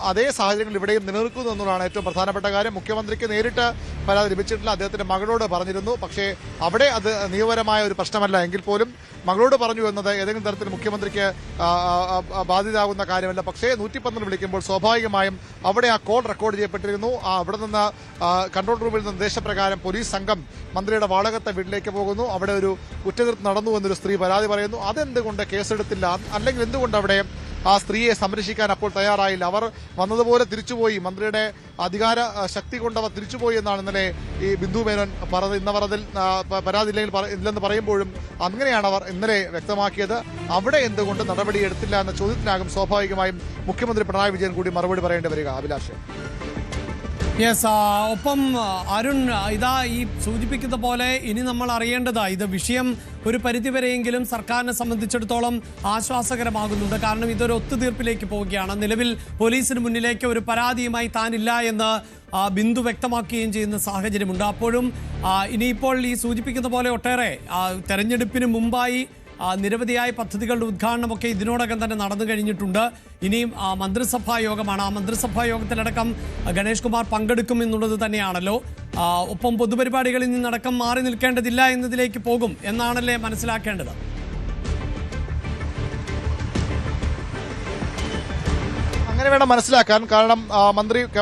അതേ സാഹചര്യങ്ങൾ ഇവിടെയും നിലനിൽക്കുന്നു എന്നതാണ് ഏറ്റവും പ്രധാനപ്പെട്ട കാര്യം. മുഖ്യമന്ത്രിക്ക് നേരിട്ട് പരാതി ലഭിച്ചിട്ടില്ല, അദ്ദേഹത്തിന്റെ മകളോട് പറഞ്ഞിരുന്നു. പക്ഷേ അവിടെ അത് നിയമപരമായ ഒരു പ്രശ്നമല്ല എങ്കിൽ പോലും മകളോട് പറഞ്ഞു എന്നത് ഏതെങ്കിലും തരത്തിൽ മുഖ്യമന്ത്രിക്ക് ബാധ്യതയാകുന്ന കാര്യമല്ല. പക്ഷേ 112 വിളിക്കുമ്പോൾ സ്വാഭാവികമായും അവിടെ ആ കോൾ റെക്കോർഡ് ചെയ്യപ്പെട്ടിരുന്നു. അവിടെ നിന്ന് കൺട്രോൾ റൂമിൽ നിന്ന് നിർദ്ദേശപ്രകാരം പോലീസ് സംഘം മന്ത്രിയുടെ വാടകത്തെ വീട്ടിലേക്ക് പോകുന്നു. അവിടെ ഒരു കുറ്റകൃത്യം നടന്നു എന്നൊരു സ്ത്രീ പരാതി പറയുന്നു. അതെന്തുകൊണ്ട് കേസെടുത്തില്ല, അല്ലെങ്കിൽ എന്തുകൊണ്ട് അവിടെ ആ സ്ത്രീയെ സംരക്ഷിക്കാൻ അപ്പോൾ തയ്യാറായില്ല. അവർ വന്നതുപോലെ തിരിച്ചുപോയി. മന്ത്രിയുടെ അധികാര ശക്തി കൊണ്ട് അവർ തിരിച്ചുപോയി എന്നാണ് ഇന്നലെ ഈ ബിന്ദു മേനോൻ പറഞ്ഞത്. ഇന്നവർ അതിൽ പരാതി ഇല്ലെന്ന് പറയുമ്പോഴും അങ്ങനെയാണ് അവർ ഇന്നലെ വ്യക്തമാക്കിയത്. അവിടെ എന്തുകൊണ്ട് നടപടി എടുത്തില്ല എന്ന ചോദ്യത്തിനാകും സ്വാഭാവികമായും മുഖ്യമന്ത്രി പിണറായി വിജയൻ കൂടി മറുപടി പറയേണ്ടി വരിക. അഭിലാഷ്. യെസ്, ഒപ്പം അരുൺ, ഇതാ ഈ സൂചിപ്പിക്കുന്ന പോലെ ഇനി നമ്മൾ അറിയേണ്ടതാ ഇത് വിഷയം ഒരു പരിധിവരെയെങ്കിലും സർക്കാരിനെ സംബന്ധിച്ചിടത്തോളം ആശ്വാസകരമാകുന്നുണ്ട്. കാരണം ഇതൊരു ഒത്തുതീർപ്പിലേക്ക് പോവുകയാണ്. നിലവിൽ പോലീസിന് മുന്നിലേക്ക് ഒരു പരാതിയുമായി താനില്ല എന്ന് ബിന്ദു വ്യക്തമാക്കുകയും ചെയ്യുന്ന സാഹചര്യമുണ്ട്. അപ്പോഴും ഇനിയിപ്പോൾ ഈ സൂചിപ്പിക്കുന്ന പോലെ ഒട്ടേറെ തെരഞ്ഞെടുപ്പിന് മുമ്പായി നിരവധിയായ പദ്ധതികളുടെ ഉദ്ഘാടനമൊക്കെ ഇതിനോടകം തന്നെ നടന്നു കഴിഞ്ഞിട്ടുണ്ട്. ഇനിയും മന്ത്രിസഭാ യോഗമാണ്. ആ മന്ത്രിസഭാ യോഗത്തിലടക്കം ഗണേഷ് കുമാർ പങ്കെടുക്കും എന്നുള്ളത് തന്നെയാണല്ലോ. ഒപ്പം പൊതുപരിപാടികളിൽ നിന്നടക്കം മാറി നിൽക്കേണ്ടതില്ല എന്നതിലേക്ക് പോകും എന്നാണല്ലേ മനസ്സിലാക്കേണ്ടത്? അങ്ങനെ വേണം മനസ്സിലാക്കാൻ. കാരണം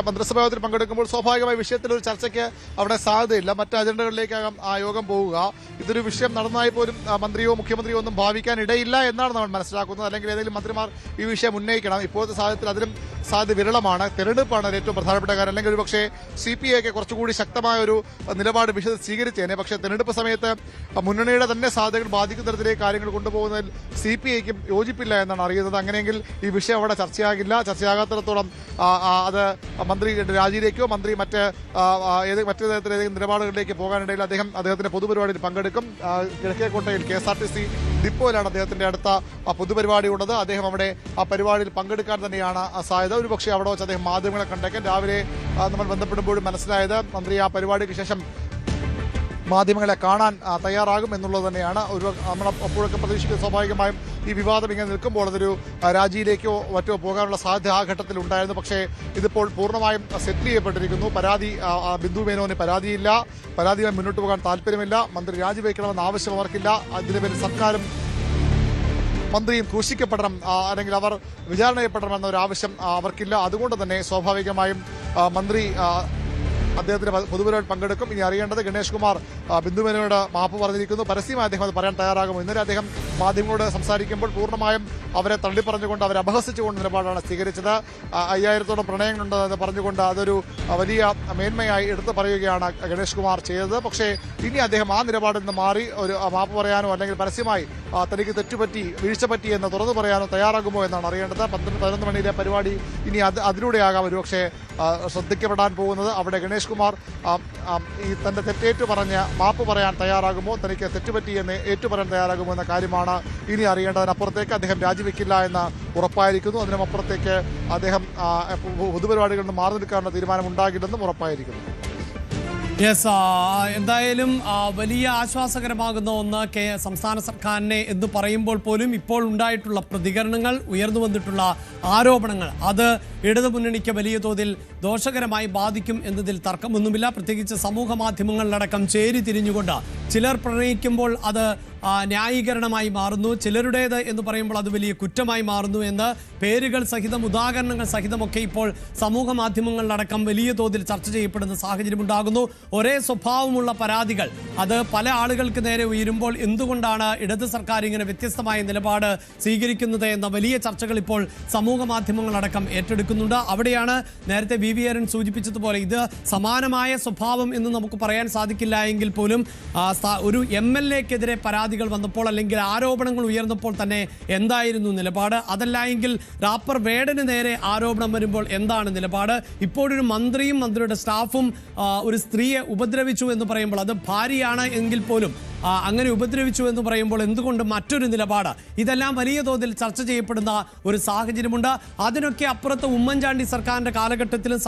മന്ത്രിസഭാ യോഗത്തിൽ പങ്കെടുക്കുമ്പോൾ സ്വാഭാവികമായി വിഷയത്തിൽ ഒരു ചർച്ചയ്ക്ക് അവിടെ സാധ്യതയില്ല. മറ്റ് അജണ്ടകളിലേക്കാകും ആ യോഗം പോവുക. ഇതൊരു വിഷയം നടന്നതായി പോലും മന്ത്രിയോ മുഖ്യമന്ത്രിയോ ഒന്നും ഭാവിക്കാൻ ഇടയില്ല എന്നാണ് നമ്മൾ മനസ്സിലാക്കുന്നത്. അല്ലെങ്കിൽ ഏതെങ്കിലും മന്ത്രിമാർ ഈ വിഷയം ഉന്നയിക്കണം. ഇപ്പോഴത്തെ സാഹചര്യത്തിൽ അതിലും സാധ്യത വിരളമാണ്. തെരഞ്ഞെടുപ്പാണ് ഏറ്റവും പ്രധാനപ്പെട്ട കാര്യം. അല്ലെങ്കിൽ ഒരു പക്ഷേ CPI കുറച്ചുകൂടി ശക്തമായ ഒരു നിലപാട് വിഷയത്തിൽ സ്വീകരിച്ചേനെ. പക്ഷേ തെരഞ്ഞെടുപ്പ് സമയത്ത് മുന്നണിയുടെ തന്നെ സാധ്യതകൾ ബാധിക്കുന്ന തരത്തിലേക്ക് കാര്യങ്ങൾ കൊണ്ടുപോകുന്നതിൽ CPIക്കും യോജിപ്പില്ല എന്നാണ് അറിയുന്നത്. അങ്ങനെയെങ്കിൽ ഈ വിഷയം അവിടെ ചർച്ചയാകില്ല. ചർച്ചയാകാത്തിടത്തോളം അത് മന്ത്രി രാജിയിലേക്കോ മന്ത്രി മറ്റ് തരത്തിൽ ഏതെങ്കിലും നിലപാടുകളിലേക്ക് പോകാനിടയിൽ അദ്ദേഹത്തിന്റെ പൊതുപരിപാടിയിൽ പങ്കെടുക്കും. കിഴക്കേക്കോട്ടയിൽ KSRTC ഡിപ്പോയിലാണ് അദ്ദേഹത്തിന്റെ അടുത്ത പൊതുപരിപാടി ഉള്ളത്. അദ്ദേഹം അവിടെ ആ പരിപാടിയിൽ പങ്കെടുക്കാൻ തന്നെയാണ് സാധ്യത. ഒരുപക്ഷെ അവിടെ വെച്ച് അദ്ദേഹം മാധ്യമങ്ങളെ കണ്ടേക്കാൻ. രാവിലെ നമ്മൾ ബന്ധപ്പെടുമ്പോഴും മനസ്സിലായത് മന്ത്രി ആ പരിപാടിക്ക് ശേഷം മാധ്യമങ്ങളെ കാണാൻ തയ്യാറാകും എന്നുള്ളത് തന്നെയാണ്. നമ്മൾ അപ്പോഴൊക്കെ പ്രതീക്ഷിക്കുന്നത് സ്വാഭാവികമായും ഈ വിവാദം ഇങ്ങനെ നിൽക്കുമ്പോൾ അതൊരു രാജിയിലേക്കോ മറ്റോ പോകാനുള്ള സാധ്യത ആ ഘട്ടത്തിൽ ഉണ്ടായിരുന്നു. പക്ഷേ ഇതിപ്പോൾ പൂർണ്ണമായും സെറ്റിൽ ചെയ്യപ്പെട്ടിരിക്കുന്നു. ബിന്ദു മേനോന് പരാതിയില്ല. പരാതിയുമായി മുന്നോട്ട് പോകാൻ താല്പര്യമില്ല. മന്ത്രി രാജിവെക്കണമെന്ന ആവശ്യം അവർക്കില്ല. അതിന് പേരിൽ സർക്കാരും മന്ത്രിയും ക്രൂശിക്കപ്പെടണം അല്ലെങ്കിൽ അവർ വിചാരണ ചെയ്യപ്പെടണം എന്നൊരു ആവശ്യം അവർക്കില്ല. അതുകൊണ്ട് തന്നെ സ്വാഭാവികമായും മന്ത്രി അദ്ദേഹത്തിന്റെ പൊതുപരിപാടിയിൽ പങ്കെടുക്കും. ഇനി അറിയേണ്ടത് ഗണേഷ് കുമാർ ബിന്ദു മേനോനോട് മാപ്പ് പറഞ്ഞിരിക്കുന്നു. പരസ്യമായി അദ്ദേഹം അത് പറയാൻ തയ്യാറാകുമോ? ഇന്നലെ അദ്ദേഹം മാധ്യമങ്ങളോട് സംസാരിക്കുമ്പോൾ പൂർണ്ണമായും അവരെ തള്ളിപ്പറഞ്ഞുകൊണ്ട് അവരെ അപഹസിച്ചുകൊണ്ട് നിലപാടാണ് സ്വീകരിച്ചത്. 5000-ഓളം പ്രണയങ്ങളുണ്ടെന്ന് പറഞ്ഞുകൊണ്ട് അതൊരു വലിയ മേന്മയായി എടുത്തു പറയുകയാണ് ഗണേഷ് കുമാർ ചെയ്തത്. പക്ഷേ ഇനി അദ്ദേഹം ആ നിലപാടിൽ നിന്ന് മാറി ഒരു മാപ്പ് പറയാനോ അല്ലെങ്കിൽ പരസ്യമായി തനിക്ക് തെറ്റുപറ്റി വീഴ്ച പറ്റി എന്ന് തുറന്നു പറയാനോ തയ്യാറാകുമോ എന്നാണ് അറിയേണ്ടത്. 11 മണിയിലെ പരിപാടി ഇനി അതിലൂടെയാകാം ഒരുപക്ഷെ ശ്രദ്ധിക്കപ്പെടാൻ പോകുന്നത്. അവിടെ ഗണേഷ് കുമാർ ഈ തന്റെ തെറ്റേറ്റു പറഞ്ഞ് മാപ്പ് പറയാൻ തയ്യാറാകുമോ, തനിക്ക് തെറ്റുപറ്റിയെന്ന് ഏറ്റുപറയാൻ തയ്യാറാകുമോ എന്ന കാര്യമാണ് ഇനി അറിയേണ്ടതിനപ്പുറത്തേക്ക് അദ്ദേഹം രാജിവെക്കില്ല എന്ന് ഉറപ്പായിരിക്കുന്നു. അതിനുമപ്പുറത്തേക്ക് അദ്ദേഹം പൊതുപരിപാടികളിൽ നിന്ന് മാറി നിൽക്കാനുള്ള തീരുമാനം ഉണ്ടാകില്ലെന്നും ഉറപ്പായിരിക്കുന്നു. യെസ്, എന്തായാലും വലിയ ആശ്വാസകരമാകുന്ന ഒന്ന് സംസ്ഥാന സർക്കാരിനെ എന്ന് പറയുമ്പോൾ പോലും ഇപ്പോൾ ഉണ്ടായിട്ടുള്ള പ്രതികരണങ്ങൾ, ഉയർന്നു വന്നിട്ടുള്ള ആരോപണങ്ങൾ അത് ഇടതുമുന്നണിക്ക് വലിയ തോതിൽ ദോഷകരമായി ബാധിക്കും എന്നതിൽ തർക്കമൊന്നുമില്ല. പ്രത്യേകിച്ച് സമൂഹ മാധ്യമങ്ങളിലടക്കം ചേരി തിരിഞ്ഞുകൊണ്ട് ചിലർ പ്രണയിക്കുമ്പോൾ അത് ന്യായീകരണമായി മാറുന്നു, ചിലരുടേത് എന്ന് പറയുമ്പോൾ അത് വലിയ കുറ്റമായി മാറുന്നു എന്ന് പേരുകൾ സഹിതം ഉദാഹരണങ്ങൾ സഹിതമൊക്കെ ഇപ്പോൾ സമൂഹ മാധ്യമങ്ങളിലടക്കം വലിയ തോതിൽ ചർച്ച ചെയ്യപ്പെടുന്ന സാഹചര്യം ഉണ്ടാകുന്നു. ഒരേ സ്വഭാവമുള്ള പരാതികൾ അത് പല ആളുകൾക്ക് നേരെ ഉയരുമ്പോൾ എന്തുകൊണ്ടാണ് ഇടത് സർക്കാർ ഇങ്ങനെ വ്യത്യസ്തമായ നിലപാട് സ്വീകരിക്കുന്നത് എന്ന വലിയ ചർച്ചകൾ ഇപ്പോൾ സമൂഹ മാധ്യമങ്ങളടക്കം ഏറ്റെടുക്കുന്നുണ്ട്. അവിടെയാണ് നേരത്തെ വി അരുൺ സൂചിപ്പിച്ചതുപോലെ ഇത് സമാനമായ സ്വഭാവം എന്ന് നമുക്ക് പറയാൻ സാധിക്കില്ല എങ്കിൽ പോലും ഒരു MLA-ക്കെതിരെ പരാതികൾ വന്നപ്പോൾ അല്ലെങ്കിൽ ആരോപണങ്ങൾ ഉയർന്നപ്പോൾ തന്നെ എന്തായിരുന്നു നിലപാട്? അതല്ല എങ്കിൽ റാപ്പർ വേടന് നേരെ ആരോപണം വരുമ്പോൾ എന്താണ് നിലപാട്? ഇപ്പോഴൊരു മന്ത്രിയും മന്ത്രിയുടെ സ്റ്റാഫും ഒരു സ്ത്രീയെ ഉപദ്രവിച്ചു എന്ന് പറയുമ്പോൾ അത് ഭാര്യയാണ് എങ്കിൽ പോലും അങ്ങനെ ഉപദ്രവിച്ചു എന്ന് പറയുമ്പോൾ എന്തുകൊണ്ട് മറ്റൊരു നിലപാട്? ഇതെല്ലാം വലിയ തോതിൽ ചർച്ച ചെയ്യപ്പെടുന്ന ഒരു സാഹചര്യമുണ്ട്. അതിനൊക്കെ അപ്പുറത്ത് ഉമ്മൻചാണ്ടി സർക്കാരിന്റെ കാലഘട്ടത്തിലും